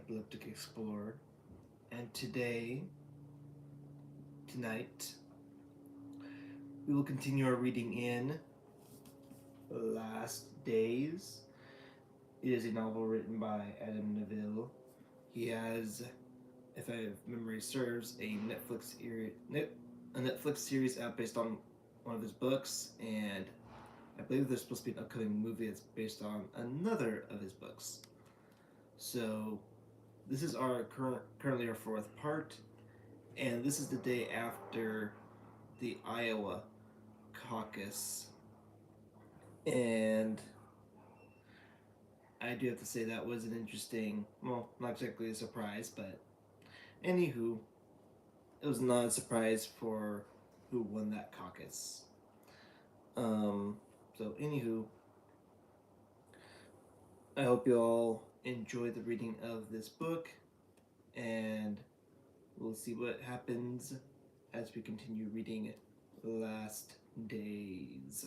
Epileptic Explorer, and tonight, we will continue our reading in Last Days. It is a novel written by Adam Nevill. He has, if memory serves, a Netflix series out based on one of his books, and I believe there's supposed to be an upcoming movie that's based on another of his books. So this is currently our fourth part, and this is the day after the Iowa caucus. And I do have to say that was an interesting, well, not exactly a surprise, but anywho, it was not a surprise for who won that caucus. Um, so anywho, I hope you all enjoy the reading of this book, and we'll see what happens as we continue reading Last Days.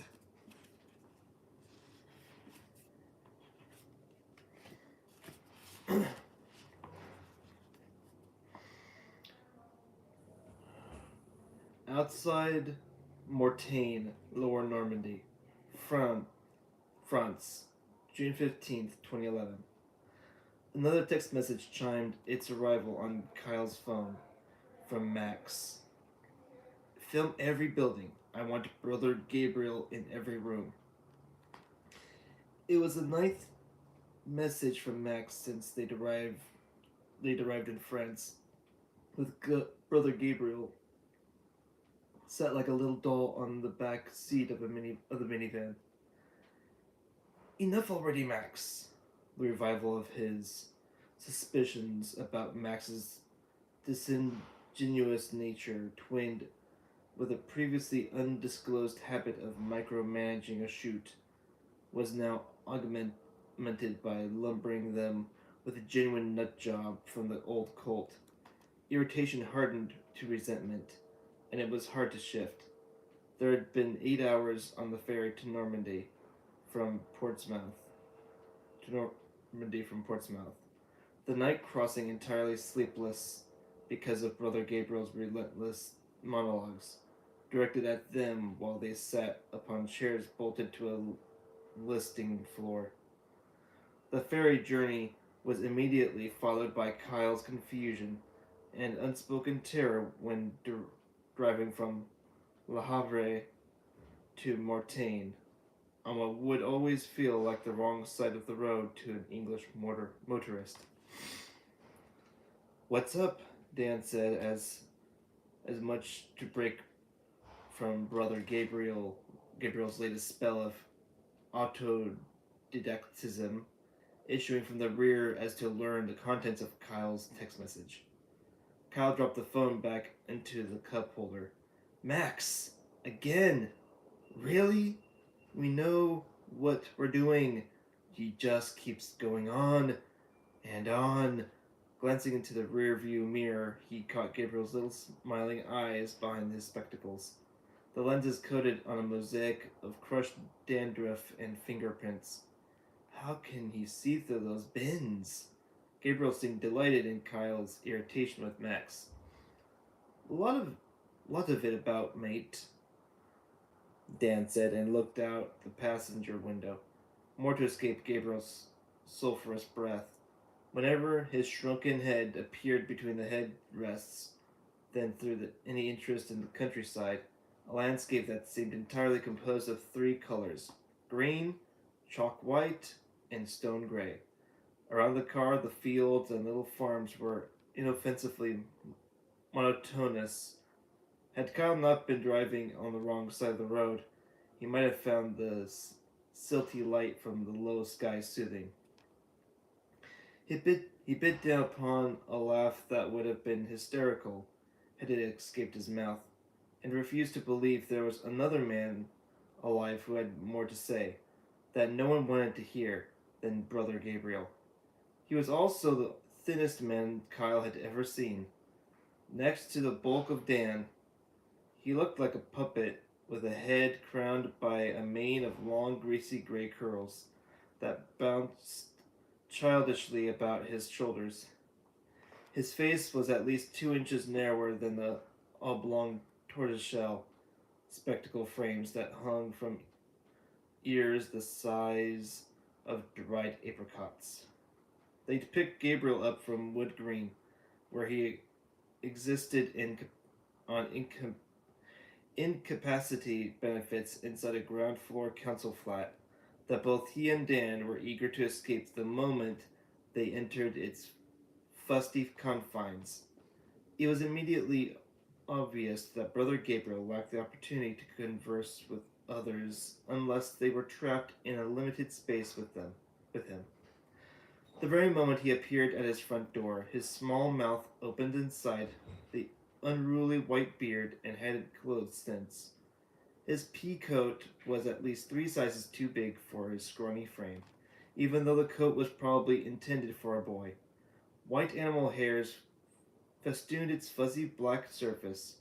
Outside Mortagne, Lower Normandy, from France, June 15th, 2011. Another text message chimed its arrival on Kyle's phone from Max. Film every building. I want Brother Gabriel in every room. It was the ninth message from Max since they'd arrived in France, with Brother Gabriel sat like a little doll on the back seat of the minivan. Enough already, Max. The revival of his suspicions about Max's disingenuous nature, twinned with a previously undisclosed habit of micromanaging a shoot, was now augmented by lumbering them with a genuine nut job from the old Colt. Irritation hardened to resentment, and it was hard to shift. There had been 8 hours on the ferry to Normandy from Portsmouth. The night crossing entirely sleepless because of Brother Gabriel's relentless monologues, directed at them while they sat upon chairs bolted to a listing floor. The ferry journey was immediately followed by Kyle's confusion and unspoken terror when driving from Le Havre to Mortagne, on what would always feel like the wrong side of the road to an English motorist. "What's up?" Dan said, as much to break from Brother Gabriel's latest spell of autodidactism, issuing from the rear as to learn the contents of Kyle's text message. Kyle dropped the phone back into the cup holder. "Max! Again! Really? We know what we're doing. He just keeps going on and on." Glancing into the rear-view mirror, he caught Gabriel's little smiling eyes behind his spectacles. The lenses coated on a mosaic of crushed dandruff and fingerprints. How can he see through those bins? Gabriel seemed delighted in Kyle's irritation with Max. A lot of it about, mate," Dan said, and looked out the passenger window, more to escape Gabriel's sulphurous breath. Whenever his shrunken head appeared between the headrests than through any interest in the countryside, a landscape that seemed entirely composed of three colors: green, chalk white, and stone gray. Around the car, the fields and little farms were inoffensively monotonous. Had Kyle not been driving on the wrong side of the road, he might have found the silty light from the low sky soothing. He bit down upon a laugh that would have been hysterical had it escaped his mouth, and refused to believe there was another man alive who had more to say, that no one wanted to hear, than Brother Gabriel. He was also the thinnest man Kyle had ever seen. Next to the bulk of Dan, he looked like a puppet with a head crowned by a mane of long, greasy gray curls that bounced childishly about his shoulders. His face was at least 2 inches narrower than the oblong tortoiseshell spectacle frames that hung from ears the size of dried apricots. They'd picked Gabriel up from Wood Green, where he existed on incapacity benefits inside a ground floor council flat that both he and Dan were eager to escape the moment they entered its fusty confines. It was immediately obvious that Brother Gabriel lacked the opportunity to converse with others unless they were trapped in a limited space with him. The very moment he appeared at his front door, his small mouth opened inside the unruly white beard and headed clothes thence. His pea coat was at least 3 sizes too big for his scrawny frame, even though the coat was probably intended for a boy. White animal hairs festooned its fuzzy black surface,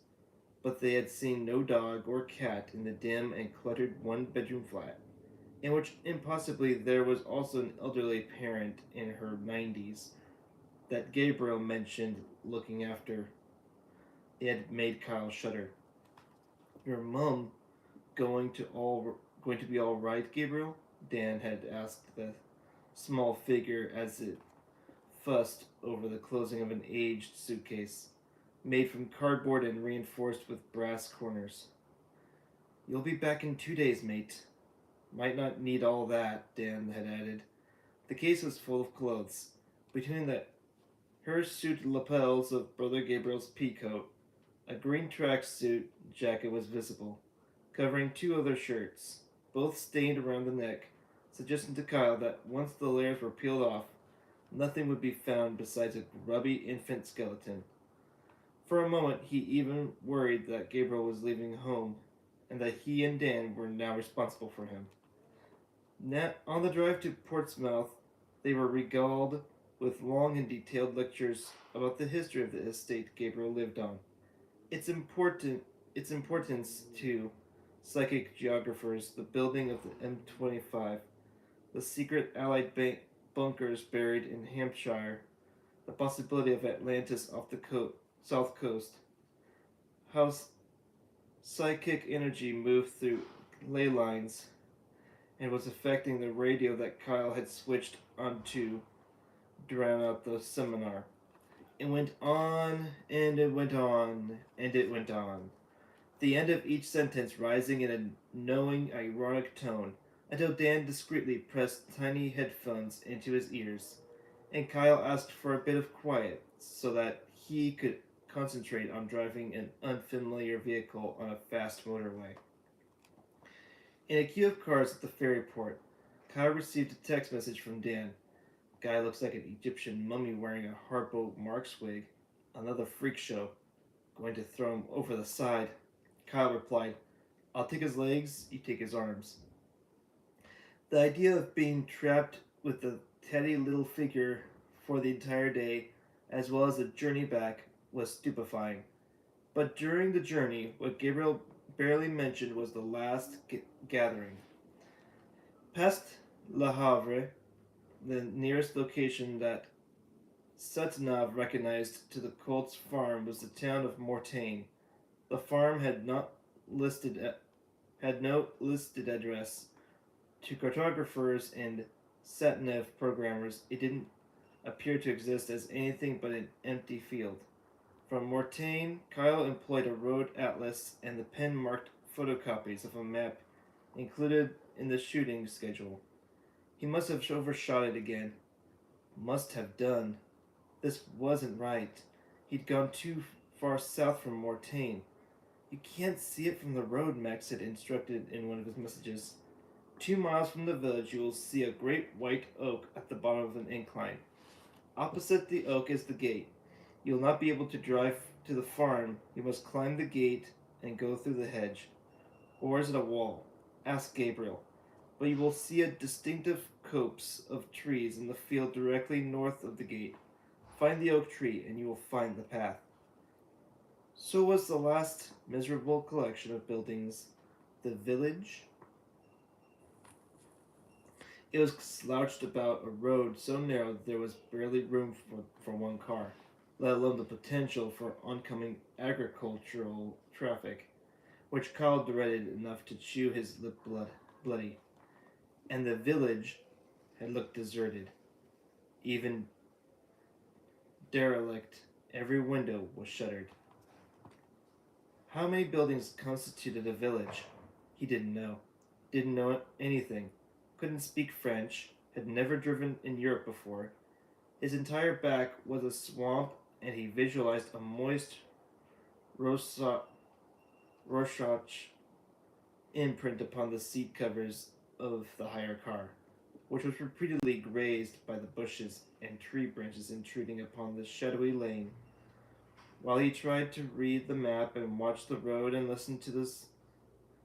but they had seen no dog or cat in the dim and cluttered one-bedroom flat, in which impossibly there was also an elderly parent in her 90s that Gabriel mentioned looking after. It had made Kyle shudder. Your mum going to be all right, Gabriel? Dan had asked the small figure as it fussed over the closing of an aged suitcase, made from cardboard and reinforced with brass corners. You'll be back in 2 days, mate. Might not need all that, Dan had added. The case was full of clothes. Between the hirsute lapels of Brother Gabriel's peacoat, a green tracksuit jacket was visible, covering 2 other shirts, both stained around the neck, suggesting to Kyle that once the layers were peeled off, nothing would be found besides a grubby infant skeleton. For a moment, he even worried that Gabriel was leaving home and that he and Dan were now responsible for him. On the drive to Portsmouth, they were regaled with long and detailed lectures about the history of the estate Gabriel lived on, its importance to psychic geographers, the building of the M25, the secret Allied bunkers buried in Hampshire, the possibility of Atlantis off the south coast, how psychic energy moved through ley lines and was affecting the radio that Kyle had switched onto to drown out the seminar. It went on, and it went on, and it went on. The end of each sentence rising in a knowing, ironic tone, until Dan discreetly pressed tiny headphones into his ears, and Kyle asked for a bit of quiet so that he could concentrate on driving an unfamiliar vehicle on a fast motorway. In a queue of cars at the ferry port, Kyle received a text message from Dan. Guy looks like an Egyptian mummy wearing a Harpo Marx wig. Another freak show. Going to throw him over the side. Kyle replied, I'll take his legs, you take his arms. The idea of being trapped with the tatty little figure for the entire day, as well as the journey back, was stupefying. But during the journey, what Gabriel barely mentioned was the last gathering. Past Le Havre, the nearest location that Satnav recognized to the Colts farm was the town of Mortain. The farm had no listed address. To cartographers and Satnav programmers, it didn't appear to exist as anything but an empty field. From Mortain, Kyle employed a road atlas and the pen-marked photocopies of a map included in the shooting schedule. He must have overshot it again. Must have done. This wasn't right. He'd gone too far south from Mortain. You can't see it from the road, Max had instructed in one of his messages. 2 miles from the village, you will see a great white oak at the bottom of an incline. Opposite the oak is the gate. You will not be able to drive to the farm. You must climb the gate and go through the hedge. Or is it a wall? Ask Gabriel. But you will see a distinctive copse of trees in the field directly north of the gate. Find the oak tree, and you will find the path. So was the last miserable collection of buildings the village? It was slouched about a road so narrow there was barely room for one car. let alone the potential for oncoming agricultural traffic, which Kyle dreaded enough to chew his lip bloody. And the village had looked deserted, even derelict. Every window was shuttered. How many buildings constituted a village? He didn't know. Didn't know anything. Couldn't speak French. Had never driven in Europe before. His entire back was a swamp, and he visualized a moist Rorschach imprint upon the seat covers of the hire car, which was repeatedly grazed by the bushes and tree branches intruding upon the shadowy lane. While he tried to read the map and watch the road and listen to the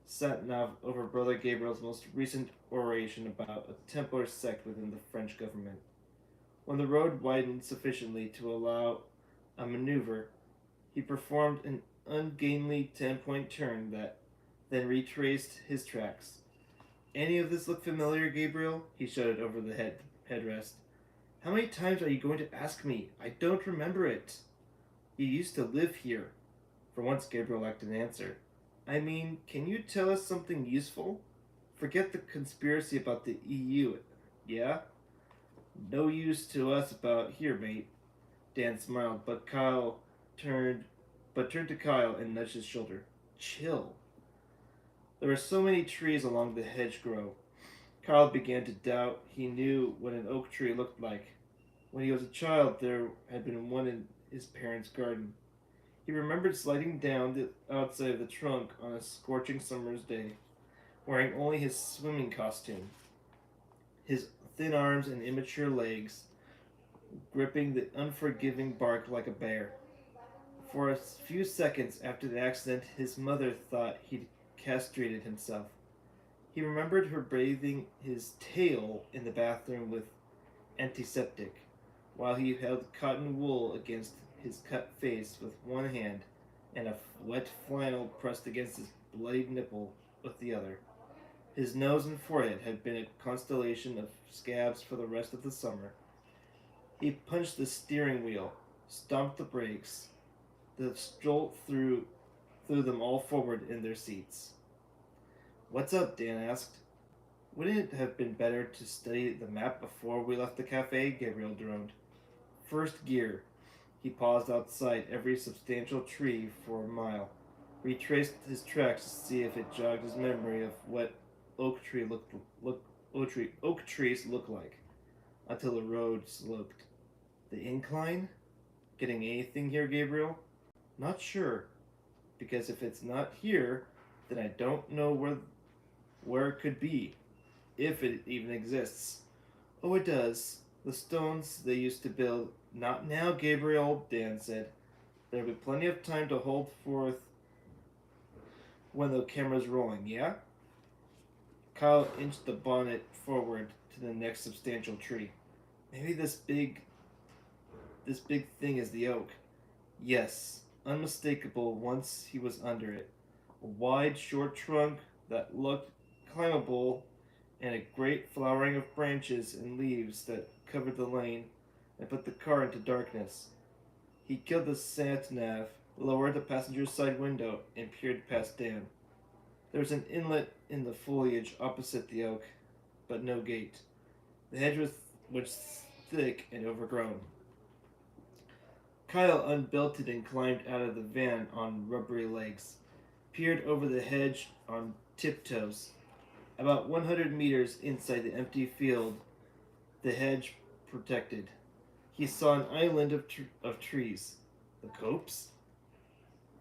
sat-nav over Brother Gabriel's most recent oration about a Templar sect within the French government. When the road widened sufficiently to allow a maneuver, he performed an ungainly 10-point turn that then retraced his tracks. Any of this look familiar, Gabriel? He shouted over the headrest. How many times are you going to ask me? I don't remember it. You used to live here. For once, Gabriel lacked an answer. I mean, can you tell us something useful? Forget the conspiracy about the EU, yeah? No use to us about here, mate. Dan smiled, turned to Kyle and nudged his shoulder. Chill. There were so many trees along the hedgerow. Kyle began to doubt he knew what an oak tree looked like. When he was a child, there had been one in his parents' garden. He remembered sliding down the outside of the trunk on a scorching summer's day, wearing only his swimming costume, his thin arms and immature legs gripping the unforgiving bark like a bear. For a few seconds after the accident, his mother thought he'd castrated himself. He remembered her bathing his tail in the bathroom with antiseptic, while he held cotton wool against his cut face with one hand and a wet flannel pressed against his bloodied nipple with the other. His nose and forehead had been a constellation of scabs for the rest of the summer. He punched the steering wheel, stomped the brakes. The jolt threw them all forward in their seats. What's up? Dan asked. Wouldn't it have been better to study the map before we left the cafe? Gabriel droned. First gear. He paused outside every substantial tree for a mile, retraced his tracks to see if it jogged his memory of what oak trees look like, until the road sloped. The incline? Getting anything here, Gabriel? Not sure, because if it's not here, then I don't know where it could be, if it even exists. Oh, it does. The stones they used to build. Not now, Gabriel, Dan said. There'll be plenty of time to hold forth when the camera's rolling, yeah? Kyle inched the bonnet forward to the next substantial tree. Maybe this big thing is the oak. Yes, unmistakable once he was under it. A wide, short trunk that looked climbable, and a great flowering of branches and leaves that covered the lane and put the car into darkness. He killed the sat-nav, lowered the passenger's side window, and peered past Dan. There was an inlet in the foliage opposite the oak, but no gate. The hedge was thick and overgrown. Kyle unbelted and climbed out of the van on rubbery legs, peered over the hedge on tiptoes. About 100 meters inside the empty field the hedge protected, he saw an island of trees. The copse?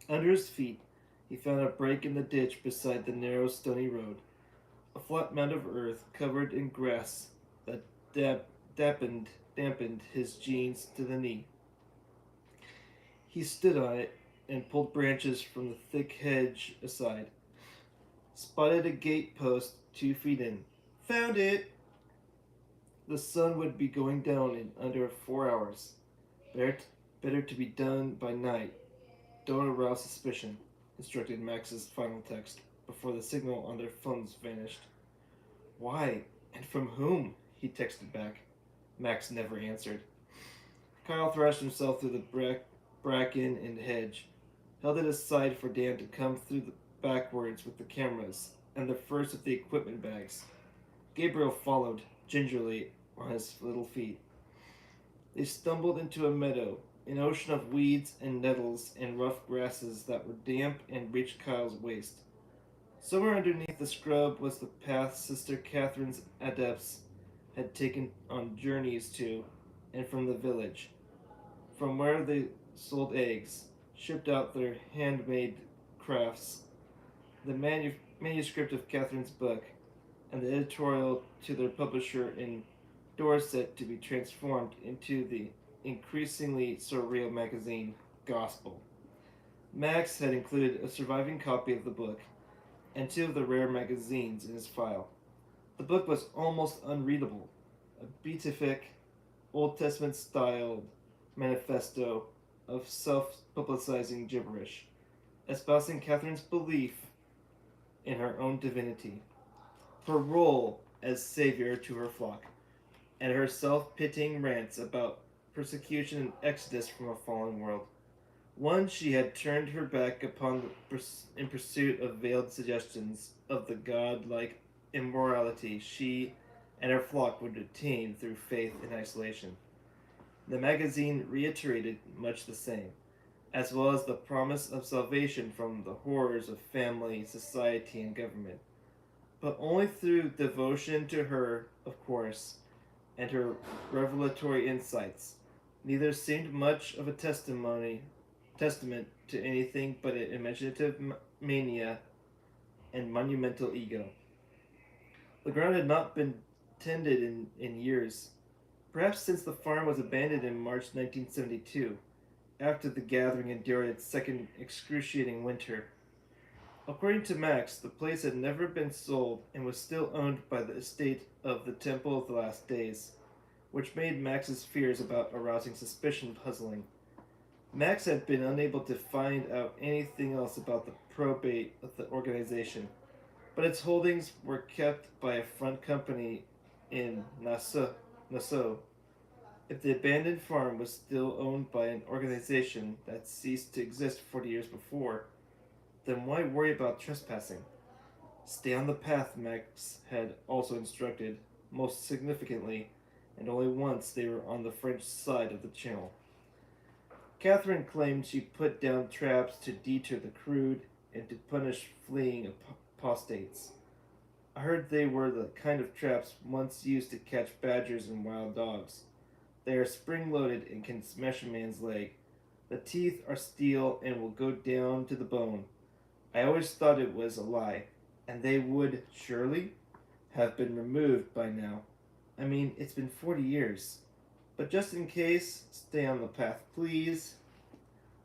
Under his feet, he found a break in the ditch beside the narrow stony road, a flat mound of earth covered in grass that dampened his jeans to the knee. He stood on it and pulled branches from the thick hedge aside. Spotted a gate post 2 feet in. Found it! The sun would be going down in under 4 hours. Better to be done by night. Don't arouse suspicion, instructed Max's final text before the signal on their phones vanished. Why? And from whom? He texted back. Max never answered. Kyle thrashed himself through the bracken and hedge, held it aside for Dan to come through backwards with the cameras and the first of the equipment bags. Gabriel followed, gingerly, on his little feet. They stumbled into a meadow, an ocean of weeds and nettles and rough grasses that were damp and reached Kyle's waist. Somewhere underneath the scrub was the path Sister Catherine's adepts had taken on journeys to and from the village, from where they sold eggs, shipped out their handmade crafts, the manuscript of Catherine's book, and the editorial to their publisher in Dorset to be transformed into the increasingly surreal magazine Gospel. Max had included a surviving copy of the book and two of the rare magazines in his file. The book was almost unreadable, a beatific, Old Testament styled manifesto of self publicizing gibberish, espousing Catherine's belief in her own divinity, her role as savior to her flock, and her self pitying rants about persecution and exodus from a fallen world. Once she had turned her back upon in pursuit of veiled suggestions of the godlike immorality she and her flock would attain through faith in isolation. The magazine reiterated much the same, as well as the promise of salvation from the horrors of family, society, and government, but only through devotion to her, of course, and her revelatory insights. Neither seemed much of a testament to anything but an imaginative mania and monumental ego. The ground had not been tended in years, perhaps since the farm was abandoned in March 1972, after the gathering endured its second excruciating winter. According to Max, the place had never been sold and was still owned by the estate of the Temple of the Last Days, which made Max's fears about arousing suspicion puzzling. Max had been unable to find out anything else about the probate of the organization, but its holdings were kept by a front company in Nassau. If the abandoned farm was still owned by an organization that ceased to exist 40 years before, then why worry about trespassing? Stay on the path, Max had also instructed, most significantly, and only once they were on the French side of the channel. Catherine claimed she put down traps to deter the crude and to punish fleeing apostates. I heard they were the kind of traps once used to catch badgers and wild dogs. They are spring-loaded and can smash a man's leg. The teeth are steel and will go down to the bone. I always thought it was a lie, and they would, surely, have been removed by now. I mean, it's been 40 years. But just in case, stay on the path, please.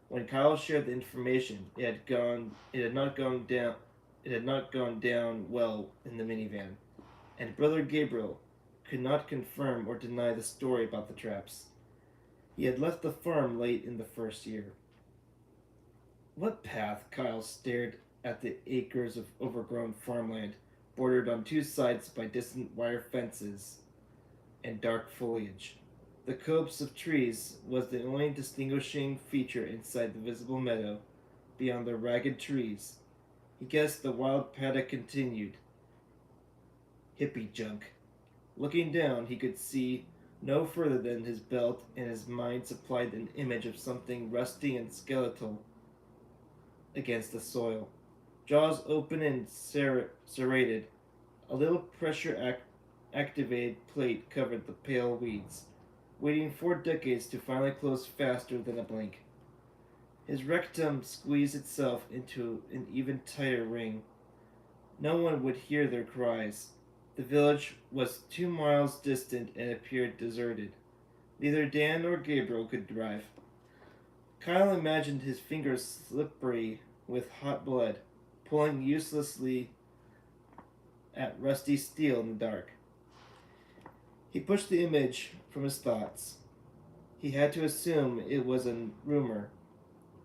When Kyle shared the information, it had not gone down well in the minivan, and Brother Gabriel could not confirm or deny the story about the traps. He had left the farm late in the first year. What path? Kyle stared at the acres of overgrown farmland, bordered on two sides by distant wire fences and dark foliage. The copse of trees was the only distinguishing feature inside the visible meadow, beyond the ragged trees. He guessed the wild paddock continued. Hippie junk. Looking down, he could see no further than his belt, and his mind supplied an image of something rusty and skeletal against the soil. Jaws open and serrated. A little pressure-activated plate covered the pale weeds, waiting 4 decades to finally close faster than a blink. His rectum squeezed itself into an even tighter ring. No one would hear their cries. The village was 2 miles distant and appeared deserted. Neither Dan nor Gabriel could drive. Kyle imagined his fingers slippery with hot blood, pulling uselessly at rusty steel in the dark. He pushed the image from his thoughts. He had to assume it was a rumor.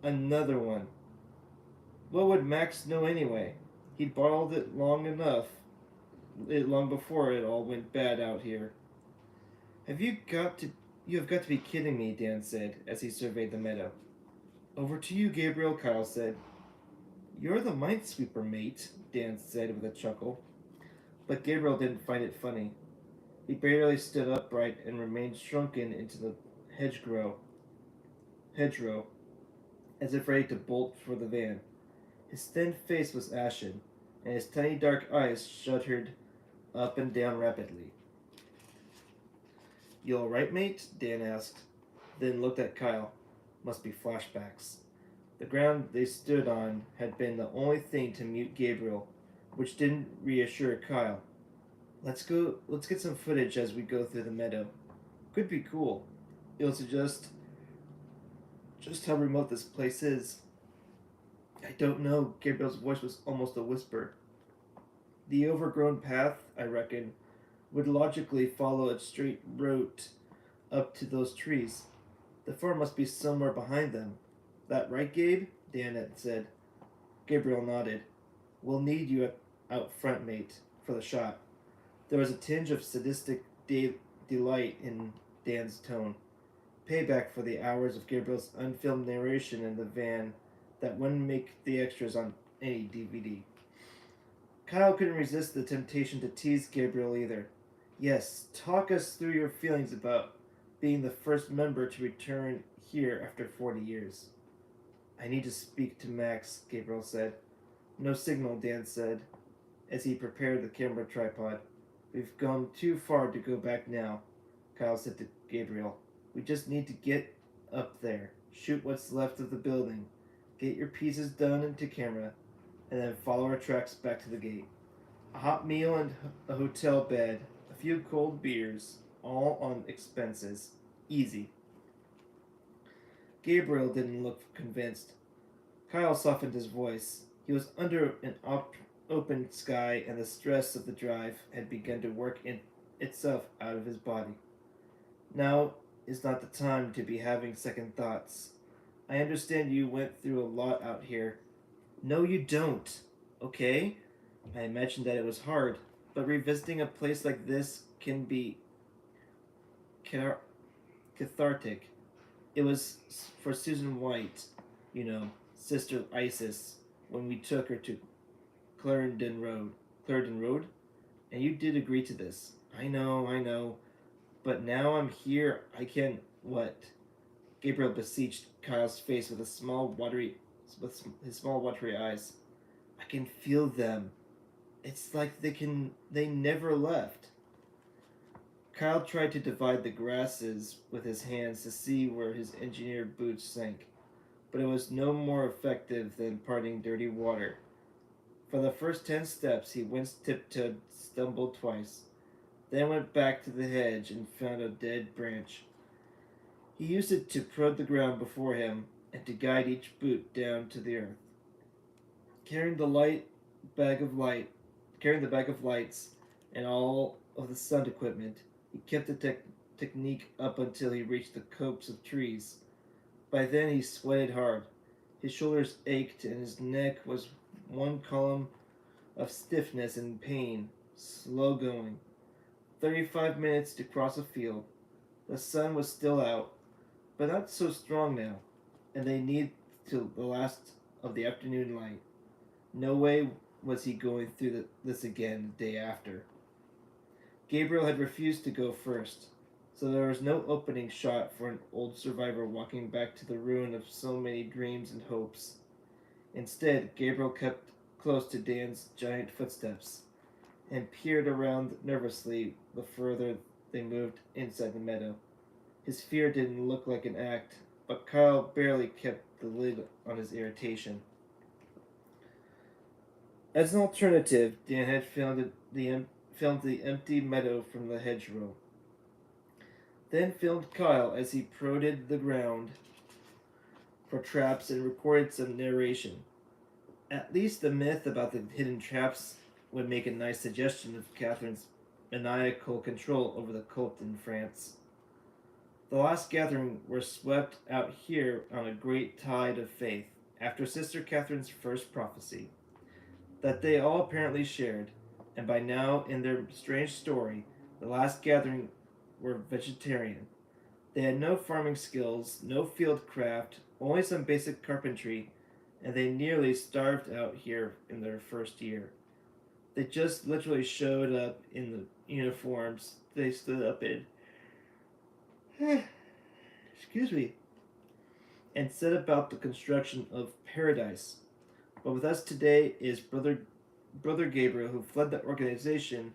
Another one. What would Max know anyway? He'd borrowed it long before it all went bad out here. Have you got to You have got to be kidding me, Dan said as he surveyed the meadow. Over to you, Gabriel, Kyle said. You're the minesweeper, mate, Dan said with a chuckle. But Gabriel didn't find it funny. He barely stood upright and remained shrunken into the hedgerow, hedgerow, as if ready to bolt for the van. His thin face was ashen, and his tiny dark eyes shuddered up and down rapidly. You alright, mate? Dan asked, then looked at Kyle. Must be flashbacks. The ground they stood on had been the only thing to mute Gabriel, which didn't reassure Kyle. Let's get some footage as we go through the meadow. Could be cool. It'll suggest just how remote this place is. I don't know. Gabriel's voice was almost a whisper. The overgrown path, I reckon, would logically follow a straight route up to those trees. The farm must be somewhere behind them. That right, Gabe? Dan had said. Gabriel nodded. We'll need you out front, mate, for the shot. There was a tinge of sadistic delight in Dan's tone. Payback for the hours of Gabriel's unfilmed narration in the van that wouldn't make the extras on any DVD. Kyle couldn't resist the temptation to tease Gabriel either. Yes, talk us through your feelings about being the first member to return here after 40 years. I need to speak to Max, Gabriel said. No signal, Dan said, as he prepared the camera tripod. We've gone too far to go back now, Kyle said to Gabriel. We just need to get up there, shoot what's left of the building, get your pieces done into camera, and then follow our tracks back to the gate. A hot meal and a hotel bed, a few cold beers, all on expenses. Easy. Gabriel didn't look convinced. Kyle softened his voice. He was under an open sky, and the stress of the drive had begun to work itself out of his body. Now is not the time to be having second thoughts. I understand you went through a lot out here. No, you don't. Okay? I imagine that it was hard, but revisiting a place like this can be cathartic. It was for Susan White, Sister Isis, when we took her to Clarendon Road. Clarendon Road? And you did agree to this. I know. But now I'm here, I can... What? Gabriel beseeched Kyle's face with with his small watery eyes. I can feel them. It's like they never left. Kyle tried to divide the grasses with his hands to see where his engineered boots sank, but it was no more effective than parting dirty water. For the first 10 steps, he winced, tiptoed, stumbled twice, then went back to the hedge and found a dead branch. He used it to prod the ground before him and to guide each boot down to the earth. Carrying the bag of lights and all of the sound equipment, he kept the technique up until he reached the copse of trees. By then he sweated hard. His shoulders ached and his neck was one column of stiffness and pain, slow going. 35 minutes to cross a field. The sun was still out, but not so strong now, and they needed till the last of the afternoon light. No way was he going through this again the day after. Gabriel had refused to go first, so there was no opening shot for an old survivor walking back to the ruin of so many dreams and hopes. Instead, Gabriel kept close to Dan's giant footsteps and peered around nervously the further they moved inside the meadow. His fear didn't look like an act, but Kyle barely kept the lid on his irritation. As an alternative, Dan had filmed the empty meadow from the hedgerow. Then filmed Kyle as he prodded the ground for traps and recorded some narration. At least the myth about the hidden traps would make a nice suggestion of Catherine's maniacal control over the cult in France. The last gathering were swept out here on a great tide of faith, after Sister Catherine's first prophecy, that they all apparently shared, and by now, in their strange story, the last gathering were vegetarian. They had no farming skills, no field craft, only some basic carpentry, and they nearly starved out here in their first year. They just literally showed up in the uniforms they stood up in. Excuse me. And set about the construction of paradise. But with us today is Brother Gabriel, who fled the organization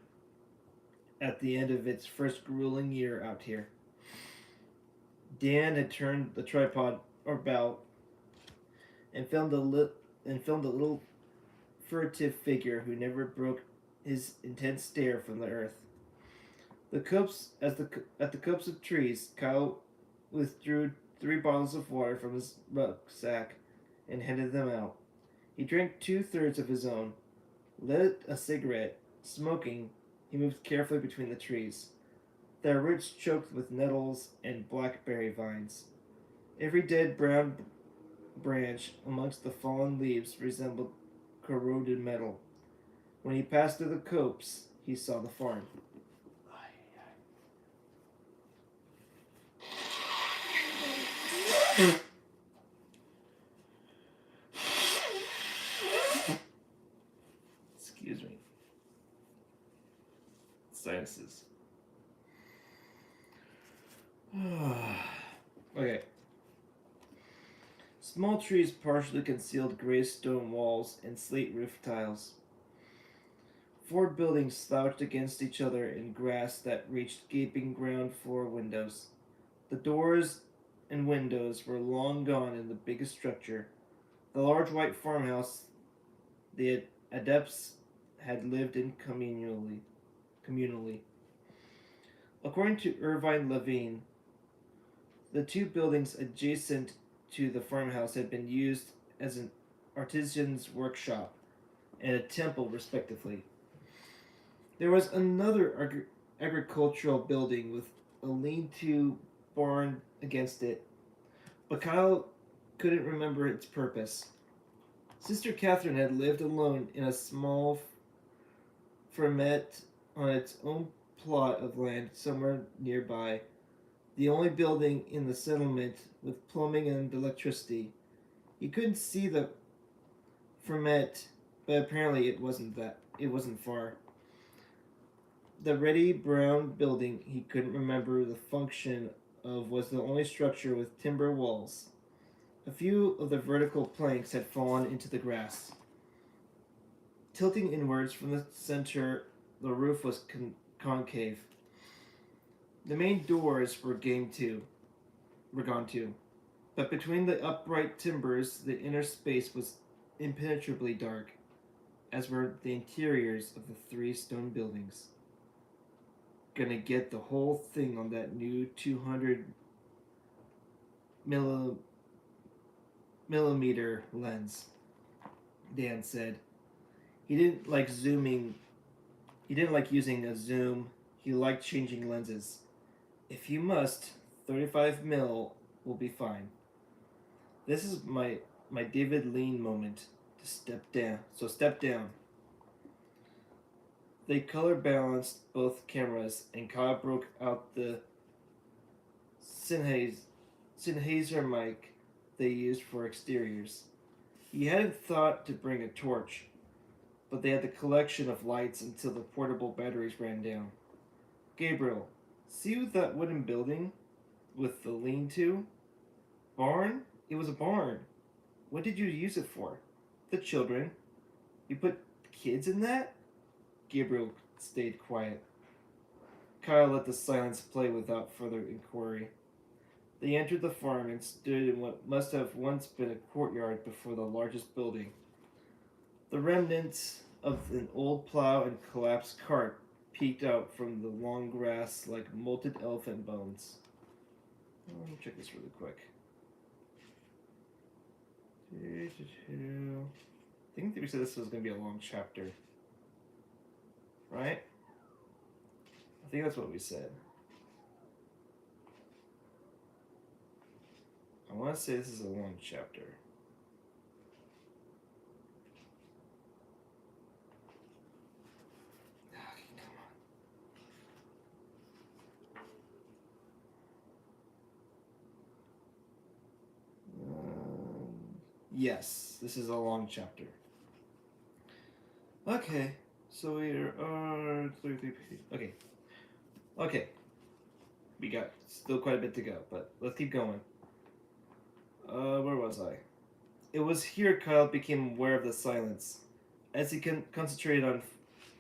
at the end of its first grueling year out here. Dan had turned the tripod about and filmed a little furtive figure who never broke his intense stare from the earth. At the copse of trees, Kyle withdrew 3 bottles of water from his rucksack and handed them out. He drank 2/3 of his own, lit a cigarette. Smoking, he moved carefully between the trees, their roots choked with nettles and blackberry vines. Every dead brown branch amongst the fallen leaves resembled corroded metal. When he passed through the copse, he saw the farm. Excuse me. Sinuses. Okay. Small trees partially concealed gray stone walls and slate roof tiles. 4 buildings slouched against each other in grass that reached gaping ground floor windows. The doors and windows were long gone in the biggest structure. The large white farmhouse the adepts had lived in communally. According to Irvine Levine, the 2 buildings adjacent to the farmhouse had been used as an artisan's workshop and a temple, respectively. There was another agricultural building with a lean-to barn against it, but Kyle couldn't remember its purpose. Sister Catherine had lived alone in a small ferment on its own plot of land somewhere nearby, the only building in the settlement with plumbing and electricity. He couldn't see the ferment, but apparently it wasn't far. The reddy brown building he couldn't remember the function of was the only structure with timber walls. A few of the vertical planks had fallen into the grass. Tilting inwards from the center, the roof was concave. The main doors were gone too. But between the upright timbers, the inner space was impenetrably dark, as were the interiors of the 3 stone buildings. Gonna get the whole thing on that new 200 millimeter lens, Dan said. He didn't like using a zoom. He liked changing lenses. If you must, 35 mil will be fine. This is my David Lean moment to step down. So step down. They color balanced both cameras, and Kyle broke out the Sennheiser mic they used for exteriors. He hadn't thought to bring a torch, but they had the collection of lights until the portable batteries ran down. Gabriel, see that wooden building with the lean-to? Barn? It was a barn. What did you use it for? The children. You put kids in that? Gabriel stayed quiet. Kyle let the silence play without further inquiry. They entered the farm and stood in what must have once been a courtyard before the largest building. The remnants of an old plow and collapsed cart peeked out from the long grass like molted elephant bones. Let me check this really quick. I think we said this was going to be a long chapter. Right? I think that's what we said. I want to say this is a long chapter. Okay, come Yes, this is a long chapter. Okay, so we are 33 pages. Okay, okay, we got still quite a bit to go, but let's keep going. Where was I? It was here Kyle became aware of the silence. As he concentrated on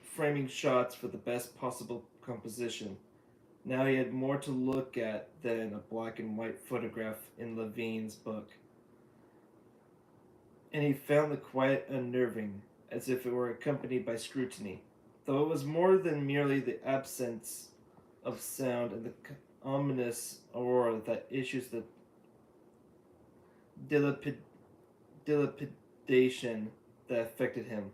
framing shots for the best possible composition, now he had more to look at than a black and white photograph in Levine's book, and he found the quiet unnerving, as if it were accompanied by scrutiny, though it was more than merely the absence of sound and the ominous aurora that issues the dilapid- dilapidation that affected him.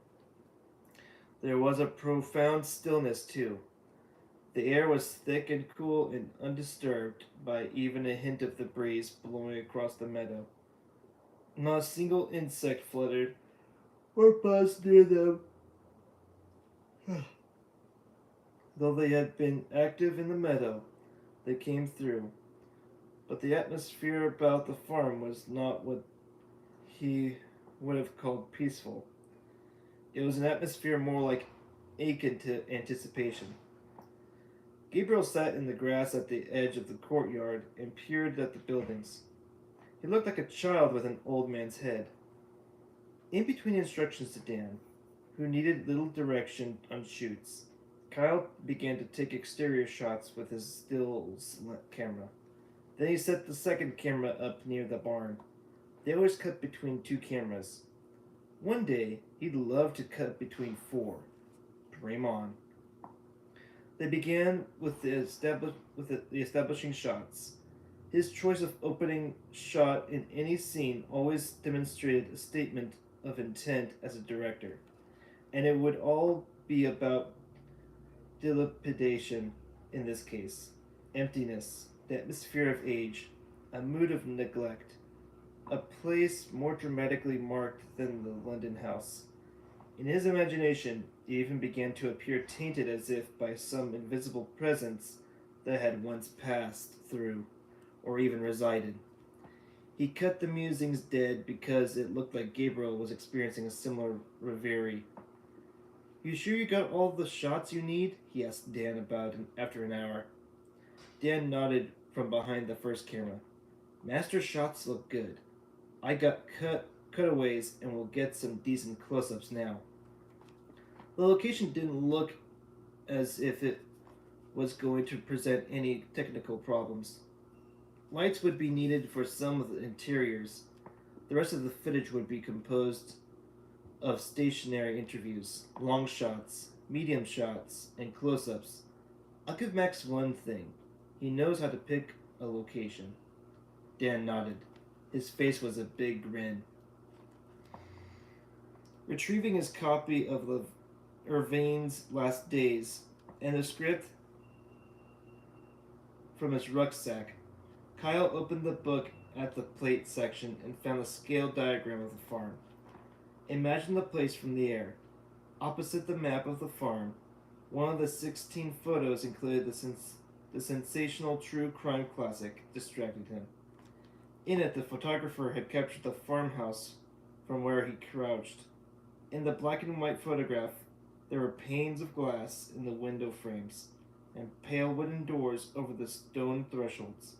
There was a profound stillness, too. The air was thick and cool and undisturbed by even a hint of the breeze blowing across the meadow. Not a single insect fluttered or buzzed near them, though they had been active in the meadow. They came through, but the atmosphere about the farm was not what he would have called peaceful. It was an atmosphere more like aching anticipation. Gabriel sat in the grass at the edge of the courtyard and peered at the buildings. He looked like a child with an old man's head. In between instructions to Dan, who needed little direction on shoots, Kyle began to take exterior shots with his stills camera. Then he set the second camera up near the barn. They always cut between two cameras. One day, he'd love to cut between four. Dream on. They began with the establishing shots. His choice of opening shot in any scene always demonstrated a statement of intent as a director, and it would all be about dilapidation in this case, emptiness, the atmosphere of age, a mood of neglect, a place more dramatically marked than the London house. In his imagination, it even began to appear tainted as if by some invisible presence that had once passed through, or even resided. He cut the musings dead because it looked like Gabriel was experiencing a similar reverie. You sure you got all the shots you need? He asked Dan after an hour. Dan nodded from behind the first camera. Master shots look good. I got cutaways and we'll get some decent close-ups now. The location didn't look as if it was going to present any technical problems. Lights would be needed for some of the interiors. The rest of the footage would be composed of stationary interviews, long shots, medium shots, and close-ups. I'll give Max one thing. He knows how to pick a location. Dan nodded. His face was a big grin. Retrieving his copy of Irvine's Last Days and the script from his rucksack, Kyle opened the book at the plate section and found a scale diagram of the farm. Imagine the place from the air. Opposite the map of the farm, one of the 16 photos included the sensational true crime classic distracted him. In it, the photographer had captured the farmhouse from where he crouched. In the black and white photograph, there were panes of glass in the window frames and pale wooden doors over the stone thresholds.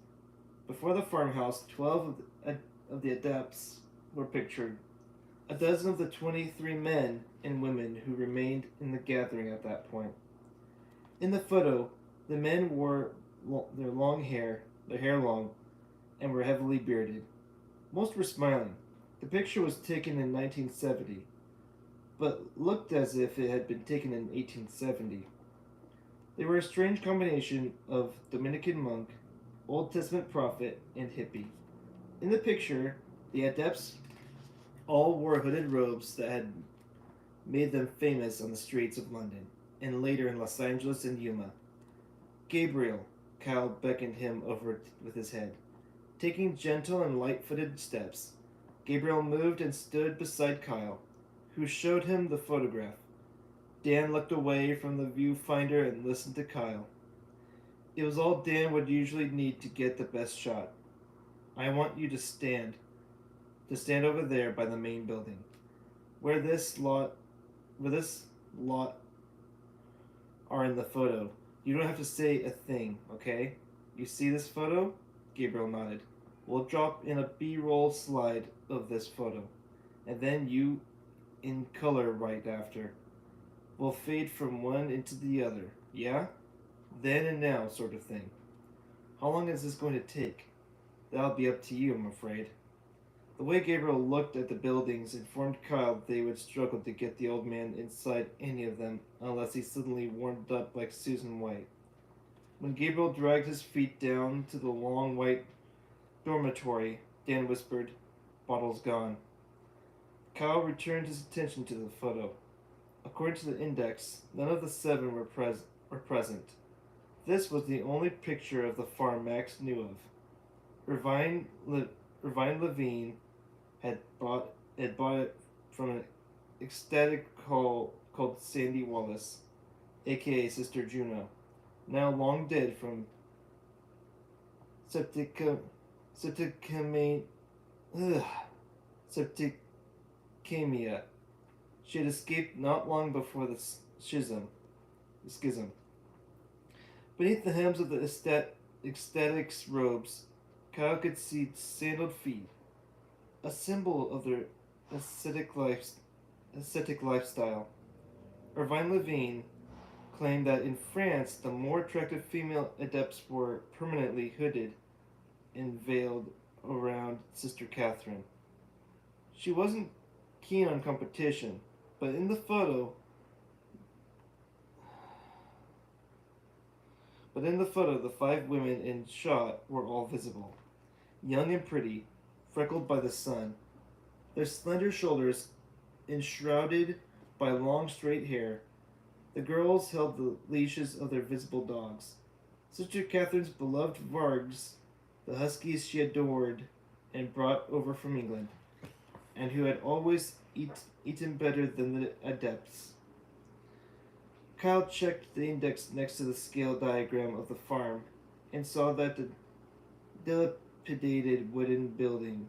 Before the farmhouse, 12 of the adepts were pictured. A dozen of the 23 men and women who remained in the gathering at that point. In the photo, the men wore their hair long, and were heavily bearded. Most were smiling. The picture was taken in 1970, but looked as if it had been taken in 1870. They were a strange combination of Dominican monk, Old Testament prophet, and hippie. In the picture, the adepts all wore hooded robes that had made them famous on the streets of London, and later in Los Angeles and Yuma. Gabriel, Kyle beckoned him over with his head. Taking gentle and light-footed steps, Gabriel moved and stood beside Kyle, who showed him the photograph. Dan looked away from the viewfinder and listened to Kyle. It was all Dan would usually need to get the best shot. I want you to stand. to stand over there by the main building. Where this lot where this lot are in the photo. You don't have to say a thing, okay? You see this photo? Gabriel nodded. We'll drop in a B-roll slide of this photo, and then you in color right after. We'll fade from one into the other, yeah? Then and now, sort of thing. How long is this going to take? That'll be up to you, I'm afraid. The way Gabriel looked at the buildings informed Kyle they would struggle to get the old man inside any of them unless he suddenly warmed up like Susan White. When Gabriel dragged his feet down to the long white dormitory, Dan whispered, "Bottle's gone." Kyle returned his attention to the photo. According to the index, none of the seven were present. This was the only picture of the farm Max knew of. Irvine Levine had bought it from an ecstatic called Sandy Wallace, aka Sister Juno, now long dead from septicemia, ugh, septicemia. She had escaped not long before the schism. Beneath the hems of the ecstatic's robes, Kyle could see sandaled feet, a symbol of their ascetic lifestyle. Irvine Levine claimed that in France, the more attractive female adepts were permanently hooded and veiled around Sister Catherine. She wasn't keen on competition, but in the photo, the five women in shot were all visible, young and pretty, freckled by the sun, their slender shoulders enshrouded by long straight hair. The girls held the leashes of their visible dogs. Sister Catherine's beloved Vargs, the huskies she adored and brought over from England, and who had always eaten better than the adepts. Kyle checked the index next to the scale diagram of the farm and saw that the dilapidated wooden building,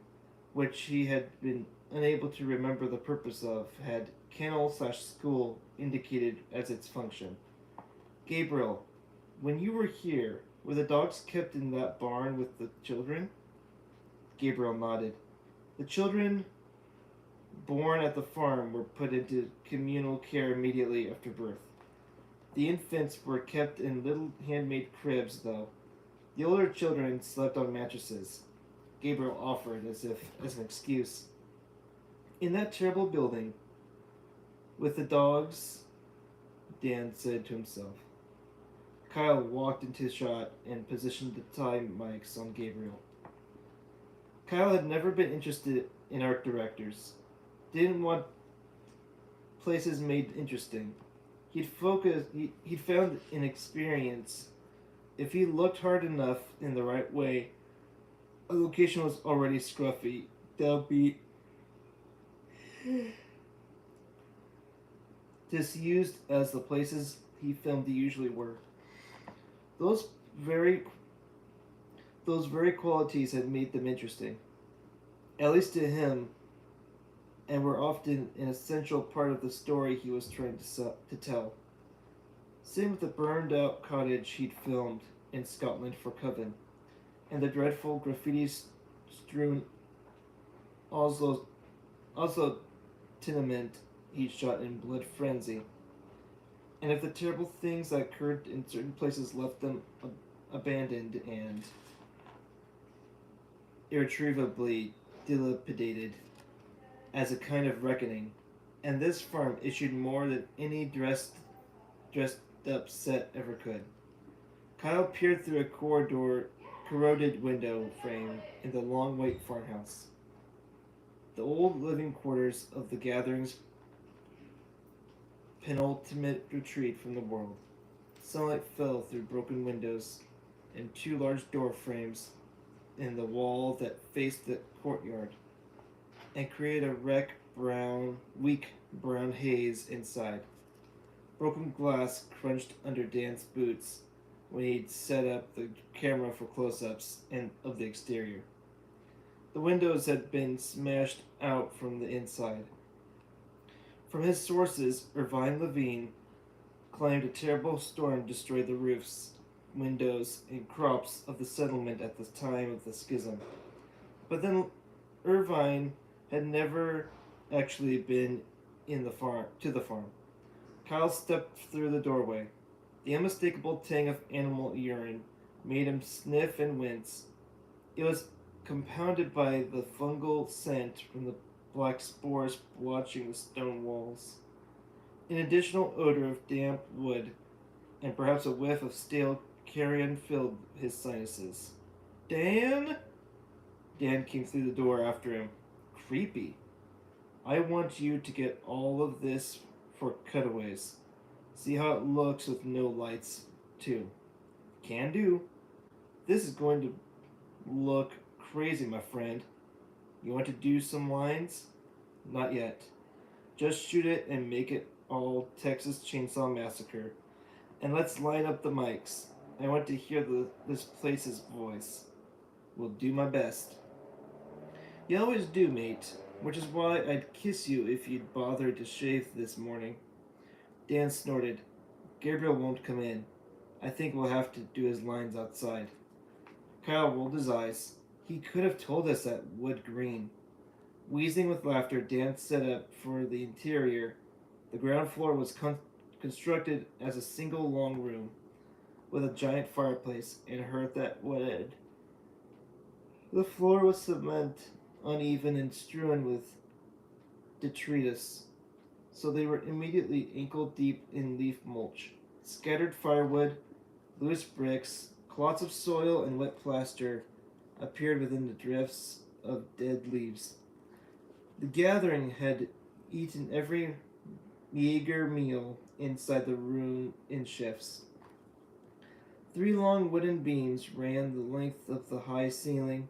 which he had been unable to remember the purpose of, had kennel/school indicated as its function. Gabriel, when you were here, were the dogs kept in that barn with the children? Gabriel nodded. The children born at the farm were put into communal care immediately after birth. The infants were kept in little handmade cribs, though. The older children slept on mattresses. Gabriel offered as an excuse. In that terrible building, with the dogs, Dan said to himself. Kyle walked into shot and positioned the time mics on Gabriel. Kyle had never been interested in art directors. Didn't want places made interesting. He'd found an experience. If he looked hard enough in the right way, a location was already scruffy. They'll be disused as the places he filmed usually were. Those very qualities had made them interesting, at least to him, and were often an essential part of the story he was trying to tell. Same with the burned-out cottage he'd filmed in Scotland for Coven, and the dreadful graffiti-strewn Oslo tenement he'd shot in Blood Frenzy. And if the terrible things that occurred in certain places left them abandoned and irretrievably dilapidated as a kind of reckoning, and this farm issued more than any dressed up set ever could. Kyle peered through a corroded window frame in the long white farmhouse. The old living quarters of the gathering's penultimate retreat from the world. Sunlight fell through broken windows and two large door frames in the wall that faced the courtyard, and created a weak brown haze inside. Broken glass crunched under Dan's boots when he'd set up the camera for close-ups of the exterior. The windows had been smashed out from the inside. From his sources, Irvine Levine claimed a terrible storm destroyed the roofs, windows, and crops of the settlement at the time of the schism. But then Irvine had never actually been in the farm to the farm. Kyle stepped through the doorway. The unmistakable tang of animal urine made him sniff and wince. It was compounded by the fungal scent from the black spores blotching the stone walls. An additional odor of damp wood and perhaps a whiff of stale carrion filled his sinuses. Dan? Dan came through the door after him. Creepy. I want you to get all of this for cutaways. See how it looks with no lights, too. Can do. This is going to look crazy, my friend. You want to do some lines? Not yet. Just shoot it and make it all Texas Chainsaw Massacre. And let's line up the mics. I want to hear this place's voice. Will do my best. You always do, mate, which is why I'd kiss you if you'd bother to shave this morning. Dan snorted. Gabriel won't come in. I think we'll have to do his lines outside. Kyle rolled his eyes. He could have told us at Wood Green. Wheezing with laughter, Dan set up for the interior. The ground floor was constructed as a single long room, with a giant fireplace and hearth that wood. The floor was cement, uneven and strewn with detritus, so they were immediately ankle deep in leaf mulch. Scattered firewood, loose bricks, clots of soil, and wet plaster appeared within the drifts of dead leaves. The gathering had eaten every meager meal inside the room in shifts. 3 long wooden beams ran the length of the high ceiling.